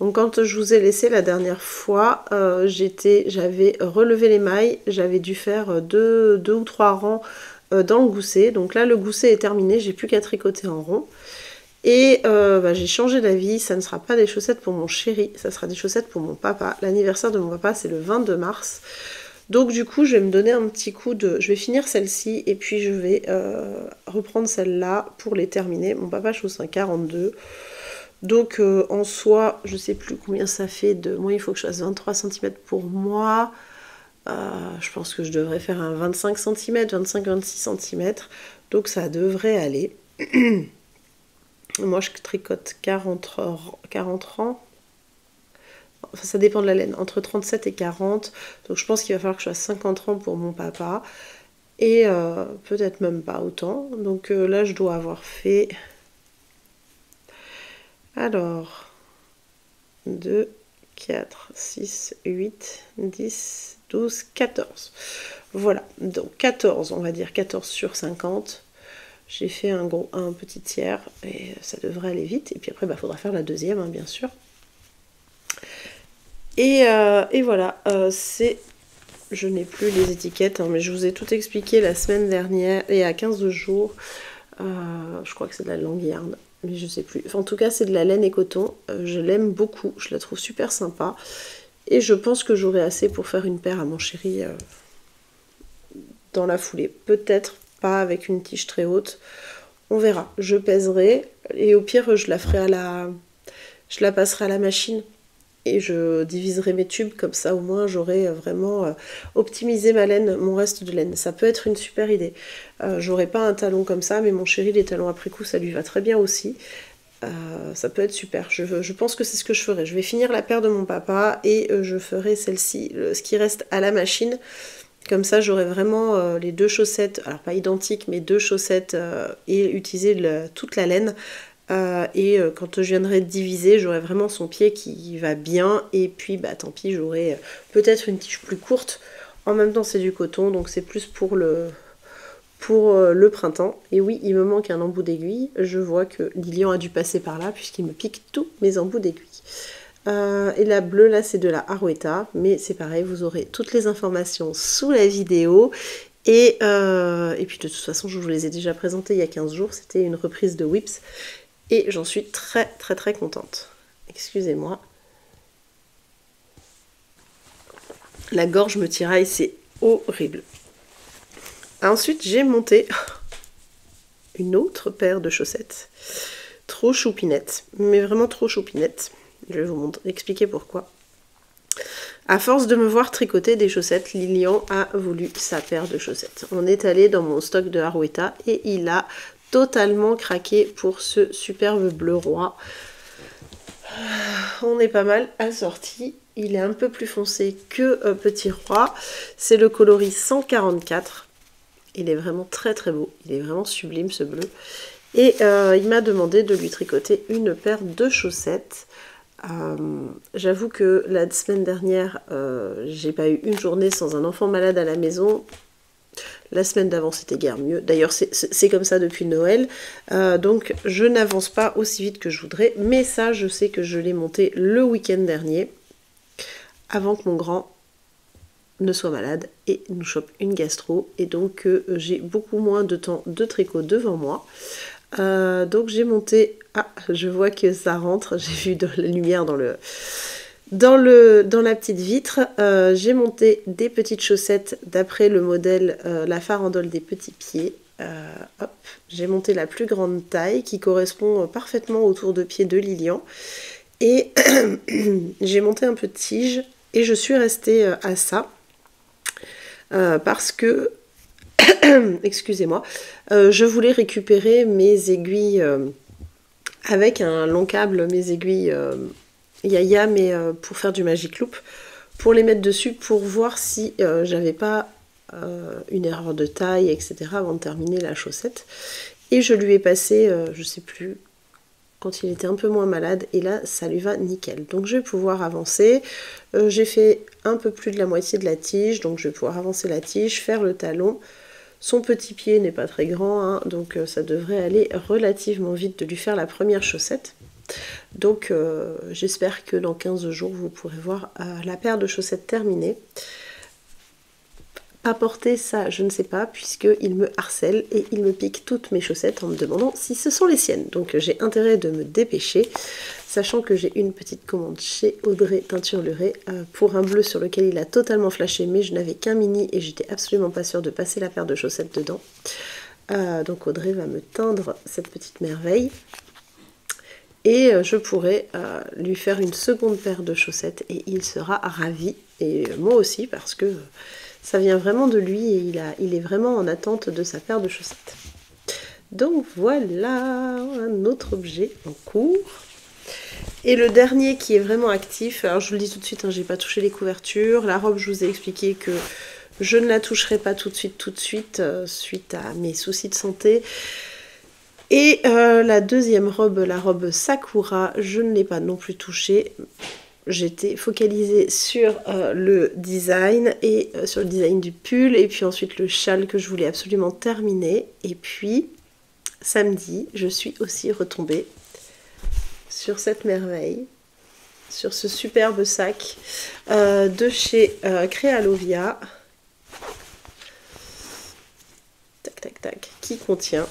Donc quand je vous ai laissé la dernière fois, j'avais relevé les mailles, j'avais dû faire deux ou trois rangs dans le gousset. Donc là le gousset est terminé, j'ai plus qu'à tricoter en rond. Et bah, j'ai changé d'avis, ça ne sera pas des chaussettes pour mon chéri, ça sera des chaussettes pour mon papa. L'anniversaire de mon papa c'est le 22 mars. Donc du coup je vais me donner un petit coup de... Je vais finir celle-ci et puis je vais reprendre celle-là pour les terminer. Mon papa chausse un 42. Donc en soi, je sais plus combien ça fait de moi, il faut que je fasse 23 cm pour moi. Je pense que je devrais faire un 25 cm, 25-26 cm. Donc ça devrait aller. Moi je tricote 40 rangs. Enfin ça dépend de la laine, entre 37 et 40. Donc je pense qu'il va falloir que je fasse 50 rangs pour mon papa. Et peut-être même pas autant. Donc là je dois avoir fait... Alors, 2, 4, 6, 8, 10, 12, 14. Voilà, donc 14, on va dire 14 sur 50. J'ai fait un petit tiers et ça devrait aller vite. Et puis après, il faudra faire la deuxième, hein, bien sûr. Et voilà, je n'ai plus les étiquettes, hein, mais je vous ai tout expliqué la semaine dernière, et à 15 jours. Je crois que c'est de la longue yarn. Mais je sais plus. Enfin, en tout cas, c'est de la laine et coton. Je l'aime beaucoup. Je la trouve super sympa. Et je pense que j'aurai assez pour faire une paire à mon chéri dans la foulée. Peut-être pas avec une tige très haute. On verra. Je pèserai. Et au pire, je la passerai à la machine. Et je diviserai mes tubes. Comme ça, au moins, j'aurai vraiment optimisé ma laine, mon reste de laine. Ça peut être une super idée. J'aurai pas un talon comme ça, mais mon chéri, les talons après coup, ça lui va très bien aussi. Ça peut être super. Je pense que c'est ce que je ferai. Je vais finir la paire de mon papa et je ferai celle-ci, ce qui reste à la machine. Comme ça, j'aurai vraiment les deux chaussettes, alors pas identiques, mais deux chaussettes et utiliser toute la laine. Quand je viendrai de diviser, j'aurai vraiment son pied qui va bien. Et puis, tant pis, j'aurai peut-être une tige plus courte. En même temps, c'est du coton, donc c'est plus pour le printemps. Et oui, il me manque un embout d'aiguille. Je vois que Lilian a dû passer par là, puisqu'il me pique tous mes embouts d'aiguille. Et la bleue, là, c'est de la Harwetta. Mais c'est pareil, vous aurez toutes les informations sous la vidéo. Et puis, de toute façon, je vous les ai déjà présentées il y a 15 jours. C'était une reprise de Whips. Et j'en suis très très très contente. Excusez-moi. La gorge me tiraille, c'est horrible. Ensuite, j'ai monté une autre paire de chaussettes. Trop choupinette, mais vraiment trop choupinette. Je vais vous expliquer pourquoi. À force de me voir tricoter des chaussettes, Lilian a voulu sa paire de chaussettes. On est allé dans mon stock de Harwetta et il a totalement craqué pour ce superbe bleu roi. On est pas mal assorti. Il est un peu plus foncé que Petit Roi. C'est le coloris 144. Il est vraiment très très beau. Il est vraiment sublime ce bleu. Et il m'a demandé de lui tricoter une paire de chaussettes. J'avoue que la semaine dernière, j'ai pas eu une journée sans un enfant malade à la maison. La semaine d'avant, c'était guère mieux. D'ailleurs, c'est comme ça depuis Noël. Donc, je n'avance pas aussi vite que je voudrais. Mais ça, je sais que je l'ai monté le week-end dernier, avant que mon grand ne soit malade et nous chope une gastro. Et donc, j'ai beaucoup moins de temps de tricot devant moi. Donc, j'ai monté... Ah, je vois que ça rentre. J'ai vu de la lumière dans la petite vitre. J'ai monté des petites chaussettes d'après le modèle la farandole des petits pieds. J'ai monté la plus grande taille qui correspond parfaitement au tour de pied de Lilian. Et j'ai monté un peu de tige et je suis restée à ça parce que excusez-moi, je voulais récupérer mes aiguilles avec un long câble, mes aiguilles Yaya, mais pour faire du Magic Loop, pour les mettre dessus, pour voir si j'avais pas une erreur de taille, etc. avant de terminer la chaussette. Et je lui ai passé, je sais plus, quand il était un peu moins malade, et là ça lui va nickel. Donc je vais pouvoir avancer. J'ai fait un peu plus de la moitié de la tige, donc je vais pouvoir avancer la tige, faire le talon. Son petit pied n'est pas très grand, hein, donc ça devrait aller relativement vite de lui faire la première chaussette. Donc j'espère que dans 15 jours vous pourrez voir la paire de chaussettes terminée. Apporter ça, je ne sais pas, puisqu'il me harcèle et il me pique toutes mes chaussettes en me demandant si ce sont les siennes. Donc j'ai intérêt de me dépêcher, sachant que j'ai une petite commande chez Audrey Teinture Lurée pour un bleu sur lequel il a totalement flashé, mais je n'avais qu'un mini et j'étais absolument pas sûre de passer la paire de chaussettes dedans. Donc Audrey va me teindre cette petite merveille. Et je pourrai lui faire une seconde paire de chaussettes et il sera ravi. Et moi aussi, parce que ça vient vraiment de lui et il est vraiment en attente de sa paire de chaussettes. Donc voilà un autre objet en cours. Et le dernier qui est vraiment actif, alors je vous le dis tout de suite, hein, j'ai pas touché les couvertures. La robe, je vous ai expliqué que je ne la toucherai pas tout de suite, suite à mes soucis de santé. Et la deuxième robe, la robe Sakura, je ne l'ai pas non plus touchée. J'étais focalisée sur le design et sur le design du pull et puis ensuite le châle que je voulais absolument terminer. Et puis samedi, je suis aussi retombée sur cette merveille, sur ce superbe sac de chez Crealovia. Tac tac tac, qui contient...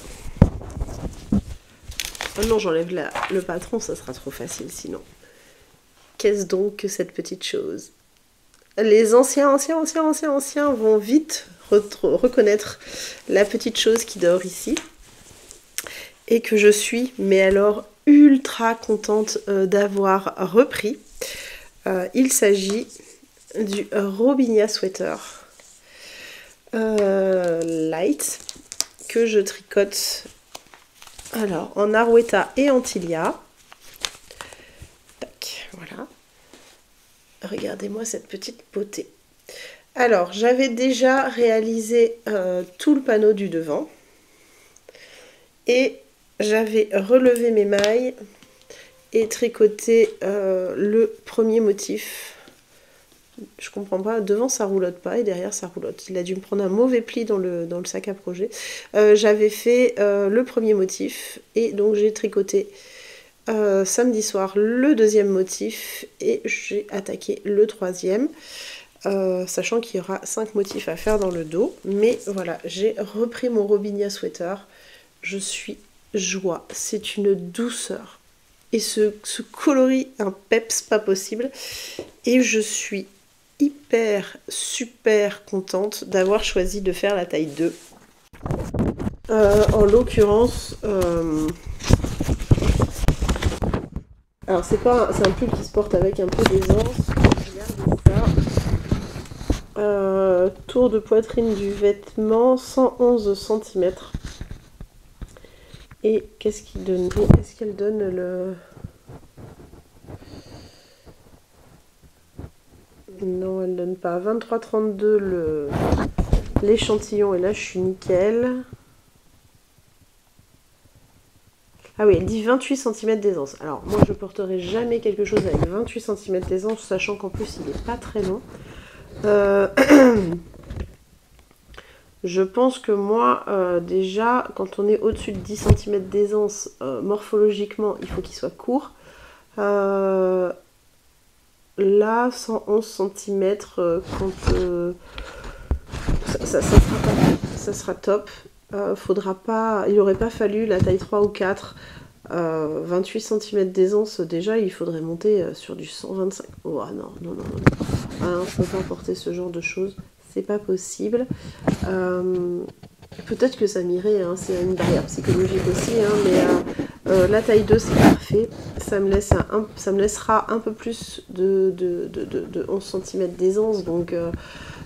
Oh non, j'enlève le patron, ça sera trop facile sinon. Qu'est-ce donc que cette petite chose? Les anciens vont vite reconnaître la petite chose qui dort ici. Et que je suis, mais alors, ultra contente d'avoir repris. Il s'agit du Robinia Sweater Light que je tricote alors en Arwetta et en Tilia. Tac, voilà. Regardez-moi cette petite beauté. Alors, j'avais déjà réalisé tout le panneau du devant. Et j'avais relevé mes mailles et tricoté le premier motif. Je comprends pas, devant ça roulotte pas et derrière ça roulotte. Il a dû me prendre un mauvais pli dans le sac à projet. J'avais fait le premier motif et donc j'ai tricoté samedi soir le deuxième motif et j'ai attaqué le troisième. Sachant qu'il y aura 5 motifs à faire dans le dos. Mais voilà, j'ai repris mon Robinia Sweater. Je suis joie, c'est une douceur. Et ce coloris, un peps pas possible. Et je suis super contente d'avoir choisi de faire la taille 2. En l'occurrence, alors c'est un pull qui se porte avec un peu d'aisance. Regardez ça. Tour de poitrine du vêtement, 111 cm. Et qu'est-ce qu'il donne? Est-ce qu'elle donne le... Non, elle donne pas. 23,32 l'échantillon. Et là, je suis nickel. Ah oui, elle dit 28 cm d'aisance. Alors, moi, je porterai jamais quelque chose avec 28 cm d'aisance, sachant qu'en plus, il n'est pas très long. Je pense que moi, déjà, quand on est au-dessus de 10 cm d'aisance, morphologiquement, il faut qu'il soit court. Là, 111 cm, quand ça sera top. Faudra pas, il n'aurait pas fallu la taille 3 ou 4. 28 cm d'aisance, déjà, il faudrait monter sur du 125. Oh non. Ah non, je peux pas porter ce genre de choses. C'est pas possible. Peut-être que ça m'irait, hein, c'est une barrière psychologique aussi, hein, mais la taille 2 c'est parfait. Ça me laissera un peu plus de 11 cm d'aisance, donc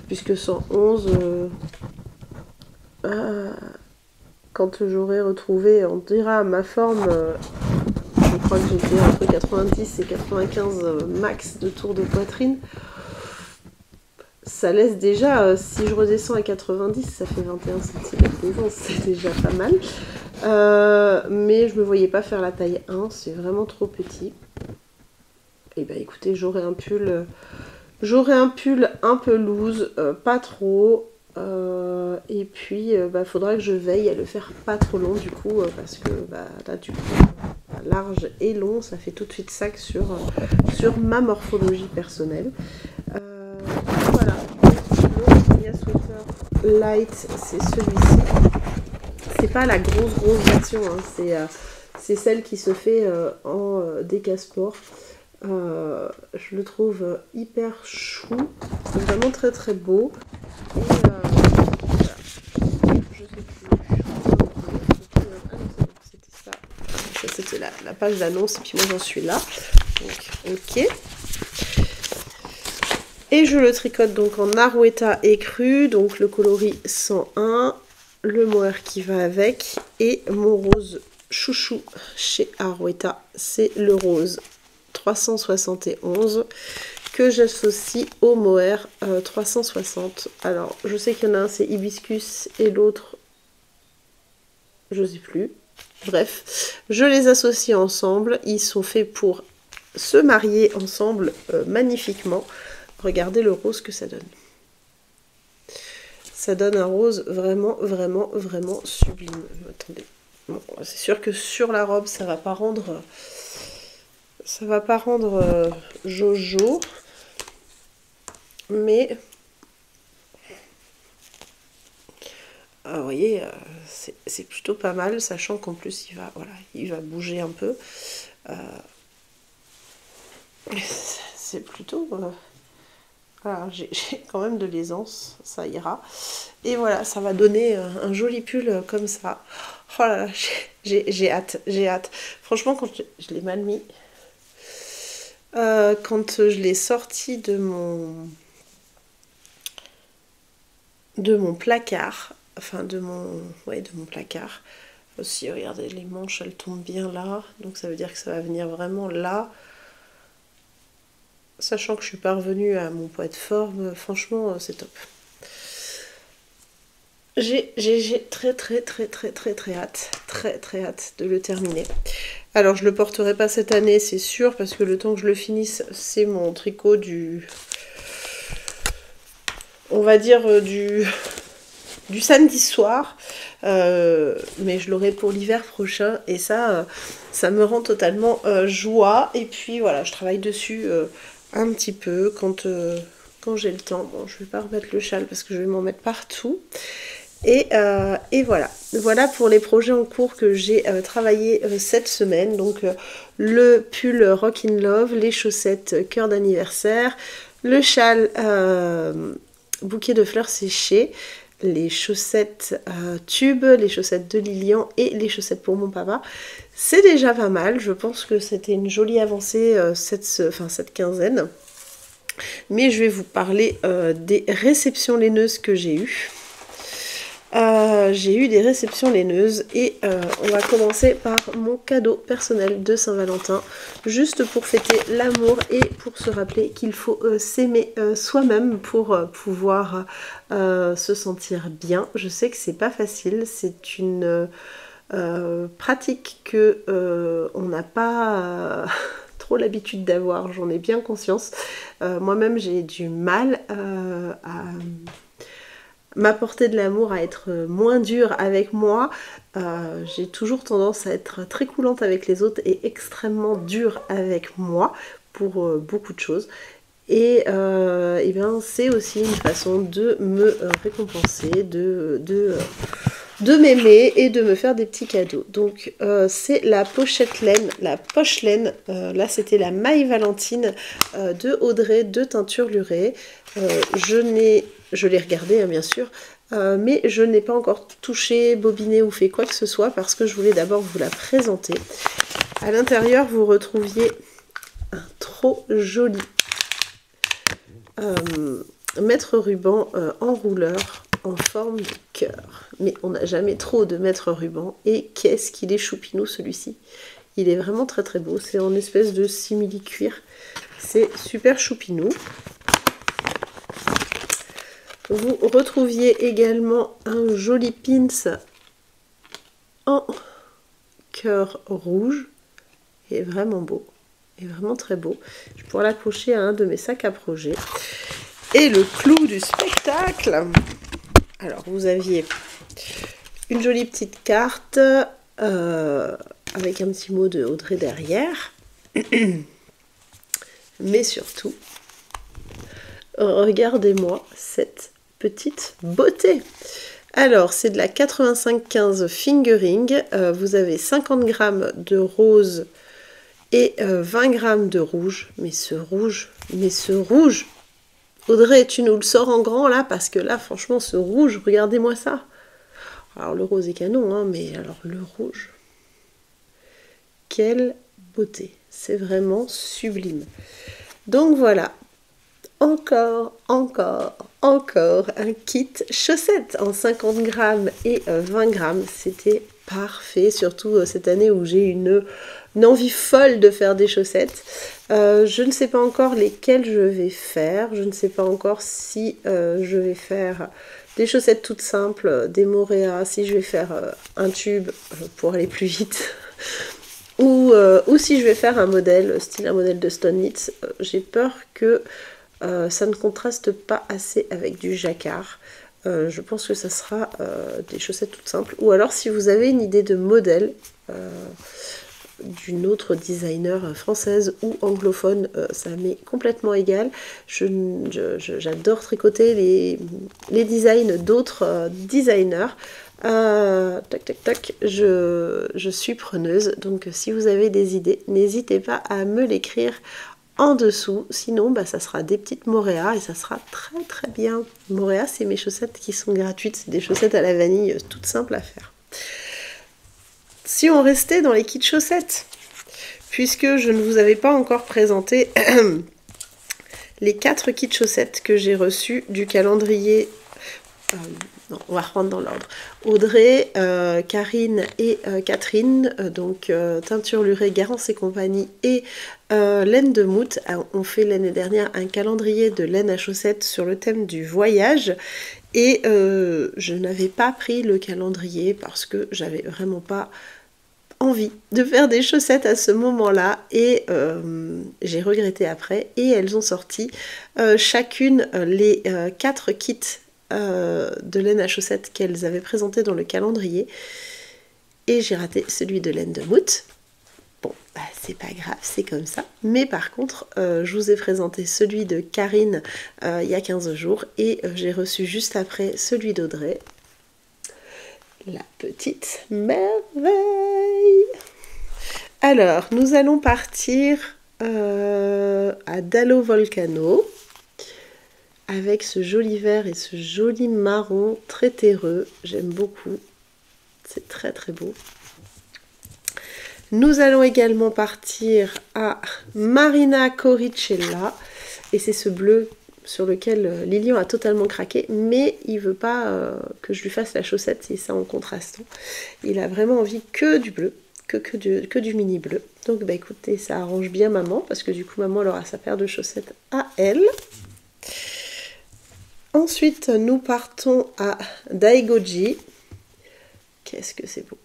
puisque 111, quand j'aurai retrouvé, on dira, ma forme, je crois que j'étais entre 90 et 95 max de tours de poitrine. Ça laisse déjà, si je redescends à 90, ça fait 21 cm d'aisance, c'est déjà pas mal. Mais je me voyais pas faire la taille 1, c'est vraiment trop petit. Et bah écoutez, j'aurai un pull un peu loose, pas trop. Et puis faudra que je veille à le faire pas trop long du coup, parce que là du coup large et long, ça fait tout de suite sac sur ma morphologie personnelle. Voilà, le Mia Sweater Light, c'est celui-ci. C'est pas la grosse version, hein. C'est celle qui se fait en décasport. Je le trouve hyper chou, c'est vraiment très très beau. Et voilà. Je sais plus. C'était ça. Ça c'était la page d'annonce et puis moi j'en suis là. Donc ok. Et je le tricote donc en Arouetta écru, donc le coloris 101, le mohair qui va avec et mon rose chouchou chez Arouetta, c'est le rose 371 que j'associe au mohair 360. Alors je sais qu'il y en a un c'est hibiscus et l'autre je sais plus. Bref, je les associe ensemble, ils sont faits pour se marier ensemble magnifiquement. Regardez le rose que ça donne. Ça donne un rose vraiment sublime. Attendez. Bon, c'est sûr que sur la robe, ça va pas rendre Jojo. Mais vous voyez, c'est plutôt pas mal, sachant qu'en plus il va bouger un peu. C'est plutôt... Voilà, j'ai quand même de l'aisance, ça ira. Et voilà, ça va donner un joli pull comme ça. Oh là là, j'ai hâte. Franchement, quand je l'ai mal mis, quand je l'ai sorti de mon placard, enfin de mon placard. Aussi, regardez, les manches, elles tombent bien là. Donc ça veut dire que ça va venir vraiment là. Sachant que je suis pas revenue à mon poids de forme, franchement, c'est top. J'ai très hâte, très hâte de le terminer. Alors je le porterai pas cette année, c'est sûr, parce que le temps que je le finisse, c'est mon tricot on va dire du samedi soir. Mais je l'aurai pour l'hiver prochain et ça me rend totalement joie. Et puis voilà, je travaille dessus un petit peu quand j'ai le temps. Bon, je vais pas remettre le châle parce que je vais m'en mettre partout. Et voilà pour les projets en cours que j'ai travaillé cette semaine. Donc le pull Rock in Love, les chaussettes cœur d'anniversaire, le châle bouquet de fleurs séchées, les chaussettes tubes, les chaussettes de Lilian et les chaussettes pour mon papa. C'est déjà pas mal, je pense que c'était une jolie avancée cette quinzaine. Mais je vais vous parler des réceptions laineuses que j'ai eues. J'ai eu des réceptions laineuses et on va commencer par mon cadeau personnel de Saint-Valentin, juste pour fêter l'amour et pour se rappeler qu'il faut s'aimer soi-même pour pouvoir se sentir bien. Je sais que c'est pas facile, c'est une pratique que on n'a pas trop l'habitude d'avoir, j'en ai bien conscience. Moi-même j'ai du mal à m'apporter de l'amour, à être moins dure avec moi. J'ai toujours tendance à être très coulante avec les autres et extrêmement dure avec moi pour beaucoup de choses. Et bien c'est aussi une façon de me récompenser, de m'aimer et de me faire des petits cadeaux. Donc c'est la pochette laine, la poche laine. Là c'était la Maille Valentine de Audrey de Teinture Lurée. Je l'ai regardé bien sûr, mais je n'ai pas encore touché, bobiné ou fait quoi que ce soit parce que je voulais d'abord vous la présenter. À l'intérieur vous retrouviez un trop joli maître ruban enrouleur en forme de cœur. Mais on n'a jamais trop de mètre ruban. Et qu'est-ce qu'il est choupinou celui-ci. Il est vraiment très très beau. C'est en espèce de simili-cuir. C'est super choupinou. Vous retrouviez également un joli pins en cœur rouge. Il est vraiment beau. Il est vraiment très beau. Je pourrais l'accrocher à un de mes sacs à projet. Et le clou du spectacle. Alors, vous aviez une jolie petite carte avec un petit mot de Audrey derrière. Mais surtout, regardez-moi cette petite beauté. Alors, c'est de la 85-15 fingering. Vous avez 50 g de rose et 20 g de rouge. Mais ce rouge, Audrey, tu nous le sors en grand là, parce que là, franchement, ce rouge, regardez-moi ça. Alors, le rose est canon, hein, mais alors le rouge, quelle beauté. C'est vraiment sublime. Donc voilà, encore un kit chaussettes en 50 g et 20 g. C'était parfait, surtout cette année où j'ai une envie folle de faire des chaussettes. Je ne sais pas encore lesquelles je vais faire. Je ne sais pas encore si je vais faire des chaussettes toutes simples, des Moréa, si je vais faire un tube pour aller plus vite. Ou si je vais faire un modèle, style un modèle de Stone Knits. J'ai peur que ça ne contraste pas assez avec du jacquard. Je pense que ça sera des chaussettes toutes simples. Ou alors si vous avez une idée de modèle d'une autre designer française ou anglophone, ça m'est complètement égal. J'adore tricoter les designs d'autres designers. Je suis preneuse. Donc si vous avez des idées, n'hésitez pas à me l'écrire en dessous, sinon ça sera des petites Moréa et ça sera très très bien. Moréa, c'est mes chaussettes qui sont gratuites, c'est des chaussettes à la vanille toutes simples à faire. Si on restait dans les kits chaussettes, puisque je ne vous avais pas encore présenté les 4 kits chaussettes que j'ai reçus du calendrier. Non, on va reprendre dans l'ordre. Audrey, Karine et Catherine, donc Teinture Lurée, Garance et compagnie, et Laine de Mout ont fait l'année dernière un calendrier de laine à chaussettes sur le thème du voyage. Et je n'avais pas pris le calendrier parce que j'avais vraiment pas envie de faire des chaussettes à ce moment-là. Et j'ai regretté après. Et elles ont sorti chacune les 4 kits de laine à chaussettes qu'elles avaient présenté dans le calendrier, et j'ai raté celui de Laine de Mout. Bon, c'est pas grave, c'est comme ça. Mais par contre, je vous ai présenté celui de Karine il y a 15 jours, et j'ai reçu juste après celui d'Audrey. La petite merveille. Alors, nous allons partir à Dallo Volcano, avec ce joli vert et ce joli marron très terreux. J'aime beaucoup. C'est très très beau. Nous allons également partir à Marina Coricella. Et c'est ce bleu sur lequel Lilian a totalement craqué. Mais il ne veut pas que je lui fasse la chaussette. C'est ça en contrastant. Il a vraiment envie que du bleu. Que du mini bleu. Donc écoutez, ça arrange bien maman. Parce que du coup maman elle aura sa paire de chaussettes à elle. Ensuite, nous partons à Daigoji. Qu'est-ce que c'est beau.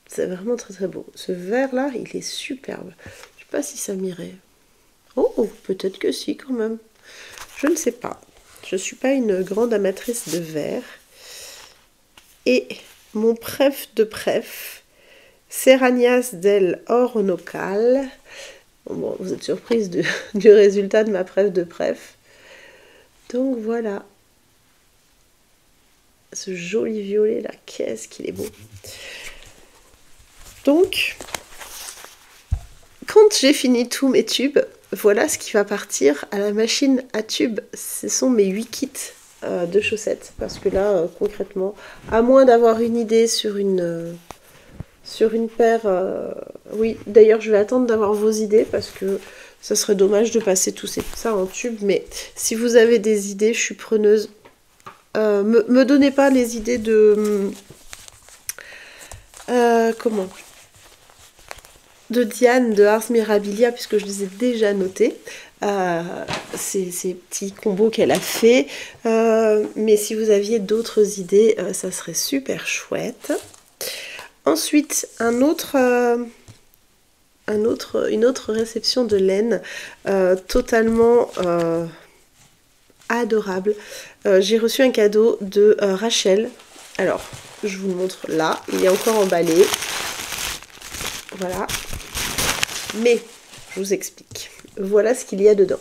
C'est vraiment très très beau. Ce vert-là, il est superbe. Je ne sais pas si ça m'irait. Oh, peut-être que si quand même. Je ne sais pas. Je ne suis pas une grande amatrice de vert. Et mon préf de préf, Serranias del Oronocal. Bon, vous êtes surprise du résultat de ma préf de préf. Donc voilà, ce joli violet là, qu'est-ce qu'il est beau. Donc, quand j'ai fini tous mes tubes, voilà ce qui va partir à la machine à tubes. Ce sont mes 8 kits de chaussettes. Parce que là, concrètement, à moins d'avoir une idée sur une paire... oui, d'ailleurs, je vais attendre d'avoir vos idées parce que ça serait dommage de passer tout ça en tube. Mais si vous avez des idées, je suis preneuse. Me donnez pas les idées de... comment de Diane de Ars Mirabilia, puisque je les ai déjà notés. Ces petits combos qu'elle a fait. Mais si vous aviez d'autres idées, ça serait super chouette. Ensuite, une autre réception de laine totalement adorable. J'ai reçu un cadeau de Rachel. Alors, je vous le montre là. Il est encore emballé. Voilà. Mais, je vous explique. Voilà ce qu'il y a dedans.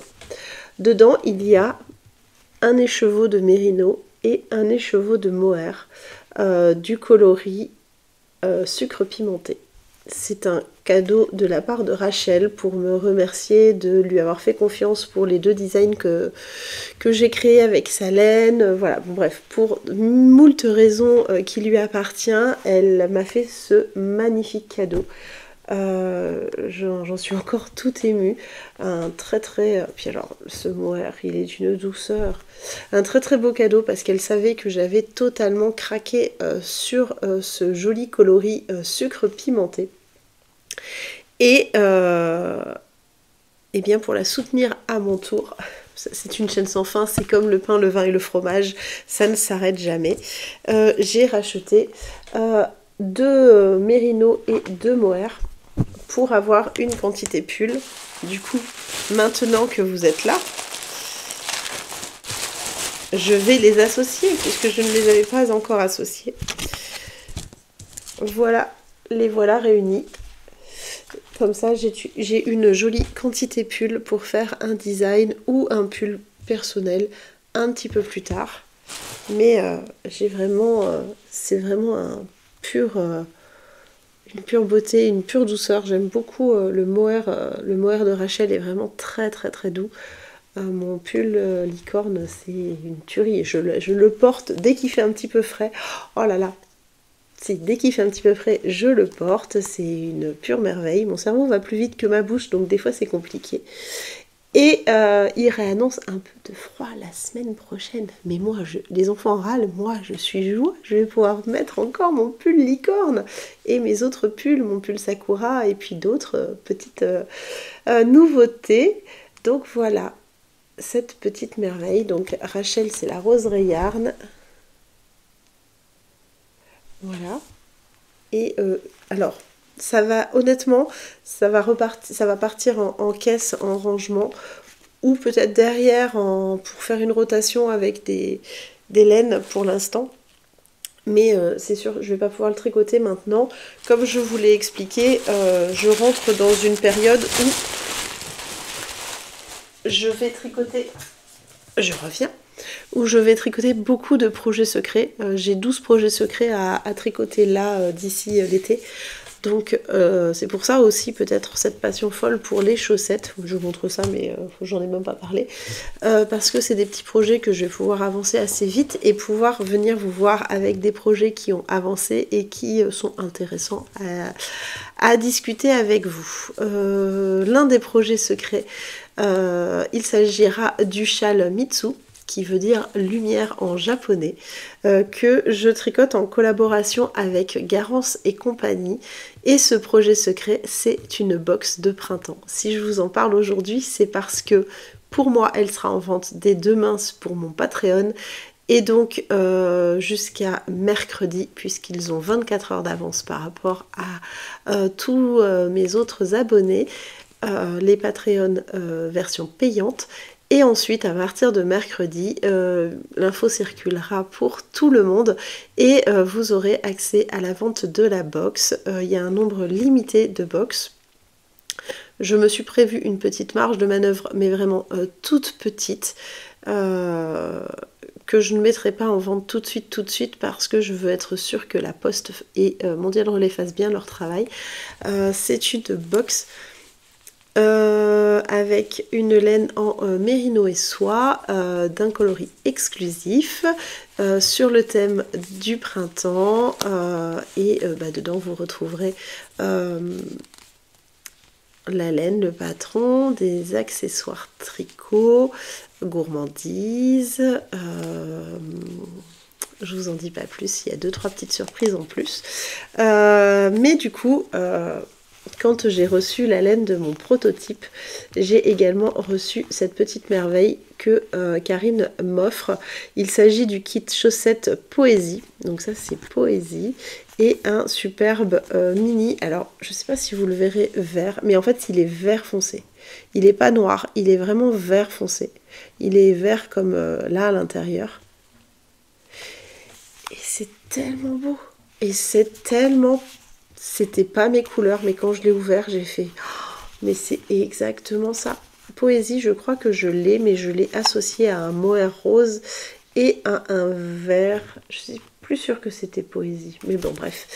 Dedans, il y a un écheveau de mérino et un écheveau de mohair, du coloris sucre pimenté. C'est un cadeau de la part de Rachel pour me remercier de lui avoir fait confiance pour les 2 designs que j'ai créés avec sa laine. Voilà, bon, bref, pour moult raisons qui lui appartient, elle m'a fait ce magnifique cadeau. J'en suis encore tout émue. Un très très... Puis alors, ce mohair, il est d'une douceur. Un très très beau cadeau parce qu'elle savait que j'avais totalement craqué sur ce joli coloris sucre pimenté. Et bien pour la soutenir à mon tour, c'est une chaîne sans fin, c'est comme le pain, le vin et le fromage, ça ne s'arrête jamais. J'ai racheté 2 mérino et 2 mohair pour avoir une quantité pull. Du coup, maintenant que vous êtes là, je vais les associer puisque je ne les avais pas encore associés. Voilà, les voilà réunis. Comme ça, j'ai une jolie quantité pull pour faire un design ou un pull personnel un petit peu plus tard. Mais j'ai vraiment, c'est vraiment un pur... une pure beauté, une pure douceur. J'aime beaucoup le mohair de Rachel est vraiment très très très doux. Mon pull licorne, c'est une tuerie. Je le porte dès qu'il fait un petit peu frais. Oh là là, dès qu'il fait un petit peu frais, je le porte. C'est une pure merveille. Mon cerveau va plus vite que ma bouche, donc des fois c'est compliqué. Et il réannonce un peu de froid la semaine prochaine. Mais moi, les enfants râlent, moi je suis joie. Je vais pouvoir mettre encore mon pull licorne et mes autres pulls, mon pull Sakura et puis d'autres petites nouveautés. Donc voilà, cette petite merveille. Donc Rachel, c'est la roseraie yarn. Voilà. Et alors, ça va, honnêtement, ça va partir en caisse, en rangement, ou peut-être derrière pour faire une rotation avec des laines pour l'instant. Mais c'est sûr, je ne vais pas pouvoir le tricoter maintenant. Comme je vous l'ai expliqué, je rentre dans une période où je vais tricoter... Je reviens. Où je vais tricoter beaucoup de projets secrets. J'ai 12 projets secrets à tricoter là d'ici l'été. Donc c'est pour ça aussi peut-être cette passion folle pour les chaussettes. Je vous montre ça mais j'en ai même pas parlé. Parce que c'est des petits projets que je vais pouvoir avancer assez vite et pouvoir venir vous voir avec des projets qui ont avancé et qui sont intéressants à discuter avec vous. L'un des projets secrets, il s'agira du châle Mitsu, qui veut dire lumière en japonais, que je tricote en collaboration avec Garance et compagnie. Et ce projet secret, c'est une box de printemps. Si je vous en parle aujourd'hui, c'est parce que pour moi, elle sera en vente dès demain pour mon Patreon. Et donc jusqu'à mercredi, puisqu'ils ont 24 heures d'avance par rapport à tous mes autres abonnés, les Patreon version payante. Et ensuite, à partir de mercredi, l'info circulera pour tout le monde et vous aurez accès à la vente de la box. Il y a un nombre limité de box. Je me suis prévu une petite marge de manœuvre, mais vraiment toute petite, que je ne mettrai pas en vente tout de suite, parce que je veux être sûre que la Poste et Mondial Relais fassent bien leur travail. C'est une box... avec une laine en mérino et soie d'un coloris exclusif sur le thème du printemps et dedans vous retrouverez la laine, le patron, des accessoires tricot, gourmandise, Je vous en dis pas plus, il y a 2-3 petites surprises en plus. Mais du coup, quand j'ai reçu la laine de mon prototype, j'ai également reçu cette petite merveille que Karine m'offre. Il s'agit du kit chaussettes Poésie. Donc ça c'est Poésie. Et un superbe mini. Alors je ne sais pas si vous le verrez vert, mais en fait il est vert foncé. Il n'est pas noir, il est vraiment vert foncé. Il est vert comme là à l'intérieur. Et c'est tellement beau. Et c'est tellement... C'était pas mes couleurs, mais quand je l'ai ouvert, j'ai fait... Oh, mais c'est exactement ça. Poésie, je crois que je l'ai, mais je l'ai associé à un mohair rose et à un vert. Je suis plus sûre que c'était Poésie, mais bon, bref.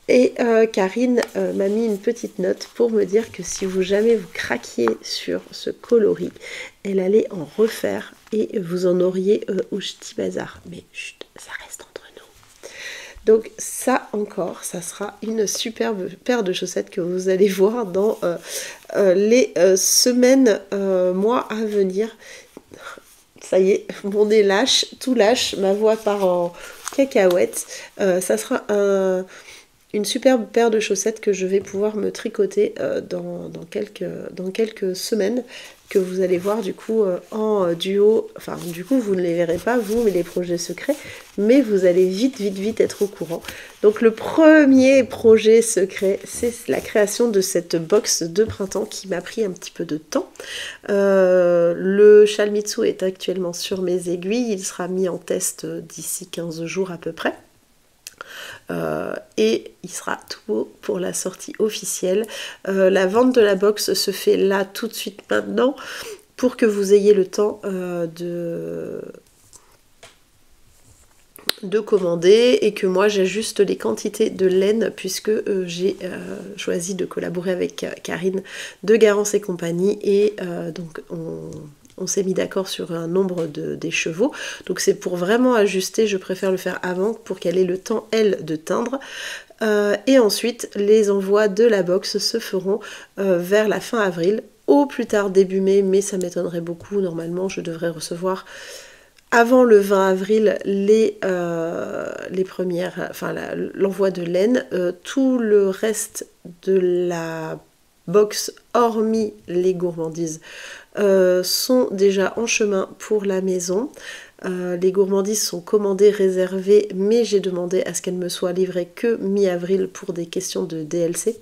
Et Karine m'a mis une petite note pour me dire que si vous jamais vous craquiez sur ce coloris, elle allait en refaire et vous en auriez au ch'ti bazar. Mais chut, ça reste entre nous. Donc ça encore, ça sera une superbe paire de chaussettes que vous allez voir dans les semaines, mois à venir. Ça y est, mon nez lâche, tout lâche, ma voix part en cacahuète. Ça sera une superbe paire de chaussettes que je vais pouvoir me tricoter dans quelques semaines, que vous allez voir du coup en duo. Enfin, du coup, vous ne les verrez pas, vous, mais les projets secrets, mais vous allez vite être au courant. Donc, le premier projet secret, c'est la création de cette box de printemps qui m'a pris un petit peu de temps. Le Shalmitsu est actuellement sur mes aiguilles, il sera mis en test d'ici 15 jours à peu près. Et il sera tout beau pour la sortie officielle. La vente de la box se fait là tout de suite maintenant pour que vous ayez le temps de commander et que moi j'ajuste les quantités de laine puisque j'ai choisi de collaborer avec Karine de Garance et compagnie et donc on s'est mis d'accord sur un nombre des chevaux. Donc c'est pour vraiment ajuster, je préfère le faire avant pour qu'elle ait le temps, elle, de teindre. Et ensuite, les envois de la box se feront vers la fin avril, au plus tard début mai, mais ça m'étonnerait beaucoup. Normalement, je devrais recevoir avant le 20 avril les premières, enfin l'envoi de laine. Tout le reste de la box, hormis les gourmandises, sont déjà en chemin pour la maison. Les gourmandises sont commandées, réservées, mais j'ai demandé à ce qu'elles me soient livrées que mi-avril pour des questions de DLC,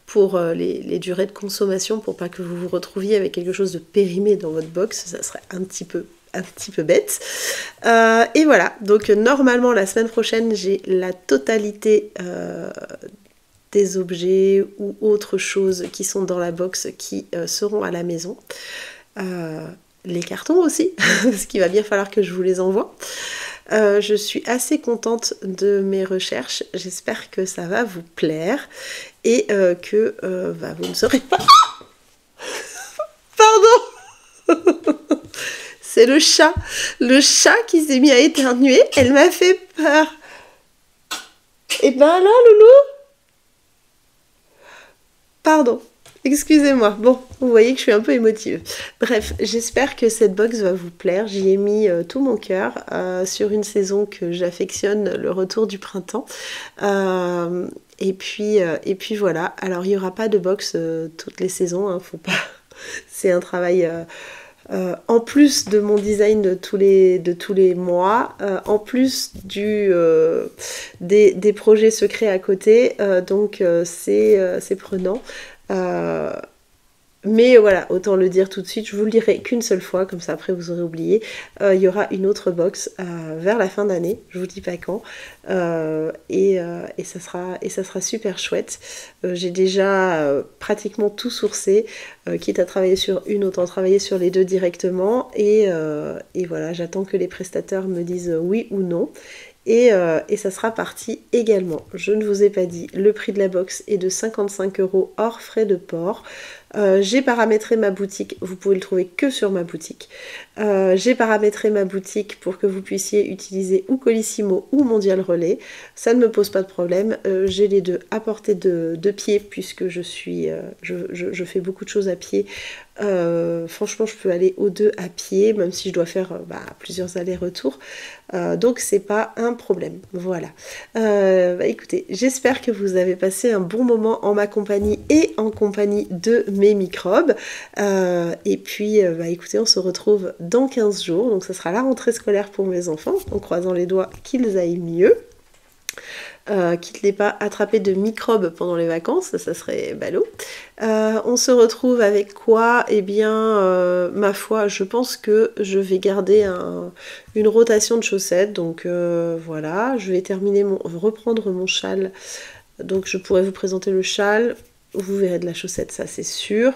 pour les durées de consommation, pour pas que vous vous retrouviez avec quelque chose de périmé dans votre box, ça serait un petit peu bête. Et voilà, donc normalement la semaine prochaine j'ai la totalité des objets ou autres choses qui sont dans la box qui seront à la maison. Les cartons aussi, parce qu'il va bien falloir que je vous les envoie. Je suis assez contente de mes recherches, j'espère que ça va vous plaire et que vous ne serez pas... Pardon. C'est le chat qui s'est mis à éternuer, elle m'a fait peur. Et ben là, loulou. Pardon, excusez-moi. Bon, vous voyez que je suis un peu émotive. Bref, j'espère que cette box va vous plaire. J'y ai mis tout mon cœur sur une saison que j'affectionne, le retour du printemps. Et puis voilà. Alors, il n'y aura pas de box toutes les saisons, hein, faut pas... C'est un travail... en plus de mon design de tous les mois, en plus des projets secrets à côté, donc c'est prenant. Mais voilà, autant le dire tout de suite, je vous le dirai qu'une seule fois, comme ça après vous aurez oublié. Il y aura une autre box vers la fin d'année, je vous dis pas quand, et ça sera super chouette. J'ai déjà pratiquement tout sourcé, quitte à travailler sur une, autant travailler sur les deux directement, et voilà, j'attends que les prestataires me disent oui ou non. Et ça sera parti également. Je ne vous ai pas dit, le prix de la box est de 55 € hors frais de port. J'ai paramétré ma boutique, vous pouvez le trouver que sur ma boutique. J'ai paramétré ma boutique pour que vous puissiez utiliser ou Colissimo ou Mondial Relais. Ça ne me pose pas de problème. J'ai les deux à portée de pied puisque je fais beaucoup de choses à pied Franchement, je peux aller aux deux à pied, même si je dois faire plusieurs allers-retours. Donc c'est pas un problème. Voilà. Écoutez, j'espère que vous avez passé un bon moment en ma compagnie et en compagnie de mes microbes. Et puis, écoutez, on se retrouve dans 15 jours. Donc ça sera la rentrée scolaire pour mes enfants, en croisant les doigts qu'ils aillent mieux. Qu'ils n'aient pas attrapé de microbes pendant les vacances, ça serait ballot. On se retrouve avec quoi? Eh bien, ma foi, je pense que je vais garder une rotation de chaussettes. Donc voilà, je vais reprendre mon châle. Donc je pourrais vous présenter le châle. Vous verrez de la chaussette, ça c'est sûr.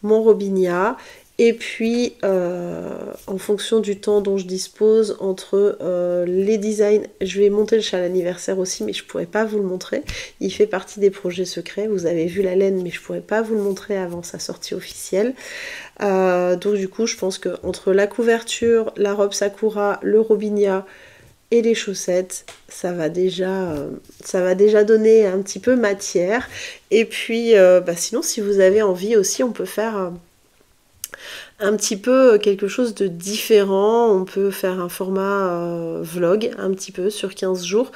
Mon robignat. Et puis, en fonction du temps dont je dispose, entre les designs, je vais monter le châle anniversaire aussi, mais je ne pourrais pas vous le montrer. Il fait partie des projets secrets. Vous avez vu la laine, mais je ne pourrais pas vous le montrer avant sa sortie officielle. Donc du coup, je pense qu'entre la couverture, la robe Sakura, le robignat et les chaussettes, ça va déjà donner un petit peu matière. Et puis, sinon, si vous avez envie aussi, on peut faire un petit peu quelque chose de différent. On peut faire un format vlog un petit peu sur 15 jours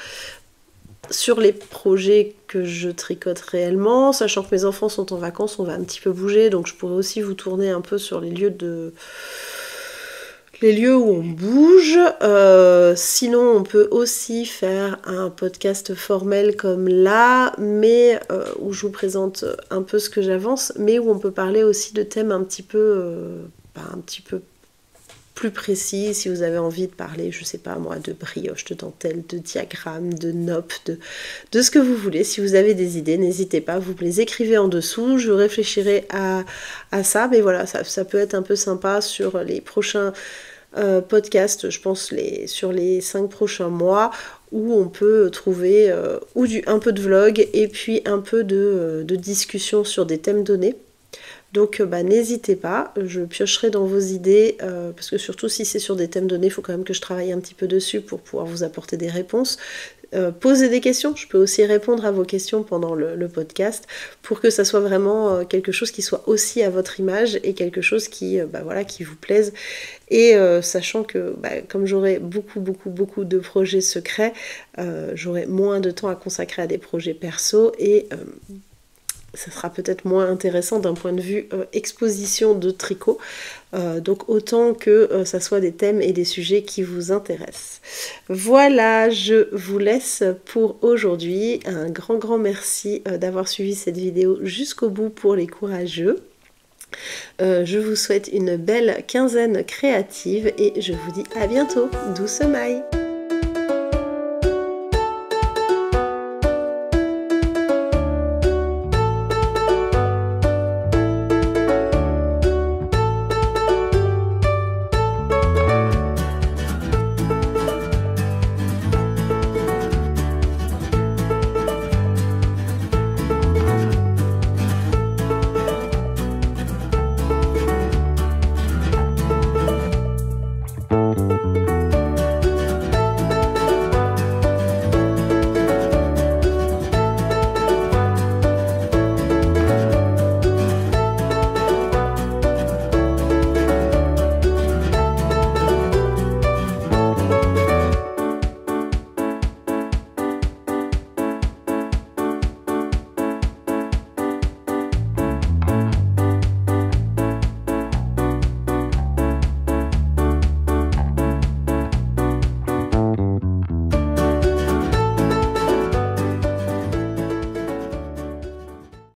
sur les projets que je tricote réellement, sachant que mes enfants sont en vacances, on va un petit peu bouger, donc je pourrais aussi vous tourner un peu sur les lieux où on bouge. Sinon, on peut aussi faire un podcast formel comme là, mais où je vous présente un peu ce que j'avance, mais où on peut parler aussi de thèmes un petit peu plus précis. Si vous avez envie de parler, je sais pas moi, de brioche, de dentelle, de diagramme, de nopp, de ce que vous voulez. Si vous avez des idées, n'hésitez pas, vous me les écrivez en dessous, je réfléchirai à ça, mais voilà, ça peut être un peu sympa sur les prochains podcast, je pense sur les 5 prochains mois, où on peut trouver un peu de vlog et puis un peu de discussion sur des thèmes donnés. Donc n'hésitez pas, je piocherai dans vos idées, parce que surtout si c'est sur des thèmes donnés, il faut quand même que je travaille un petit peu dessus pour pouvoir vous apporter des réponses. Poser des questions, je peux aussi répondre à vos questions pendant le podcast pour que ça soit vraiment quelque chose qui soit aussi à votre image et quelque chose qui vous plaise. Et sachant que comme j'aurai beaucoup de projets secrets, j'aurai moins de temps à consacrer à des projets perso et ça sera peut-être moins intéressant d'un point de vue exposition de tricot. Donc autant que ça soit des thèmes et des sujets qui vous intéressent. Voilà, je vous laisse pour aujourd'hui. Un grand merci d'avoir suivi cette vidéo jusqu'au bout pour les courageux. Je vous souhaite une belle quinzaine créative et je vous dis à bientôt. Douce maille!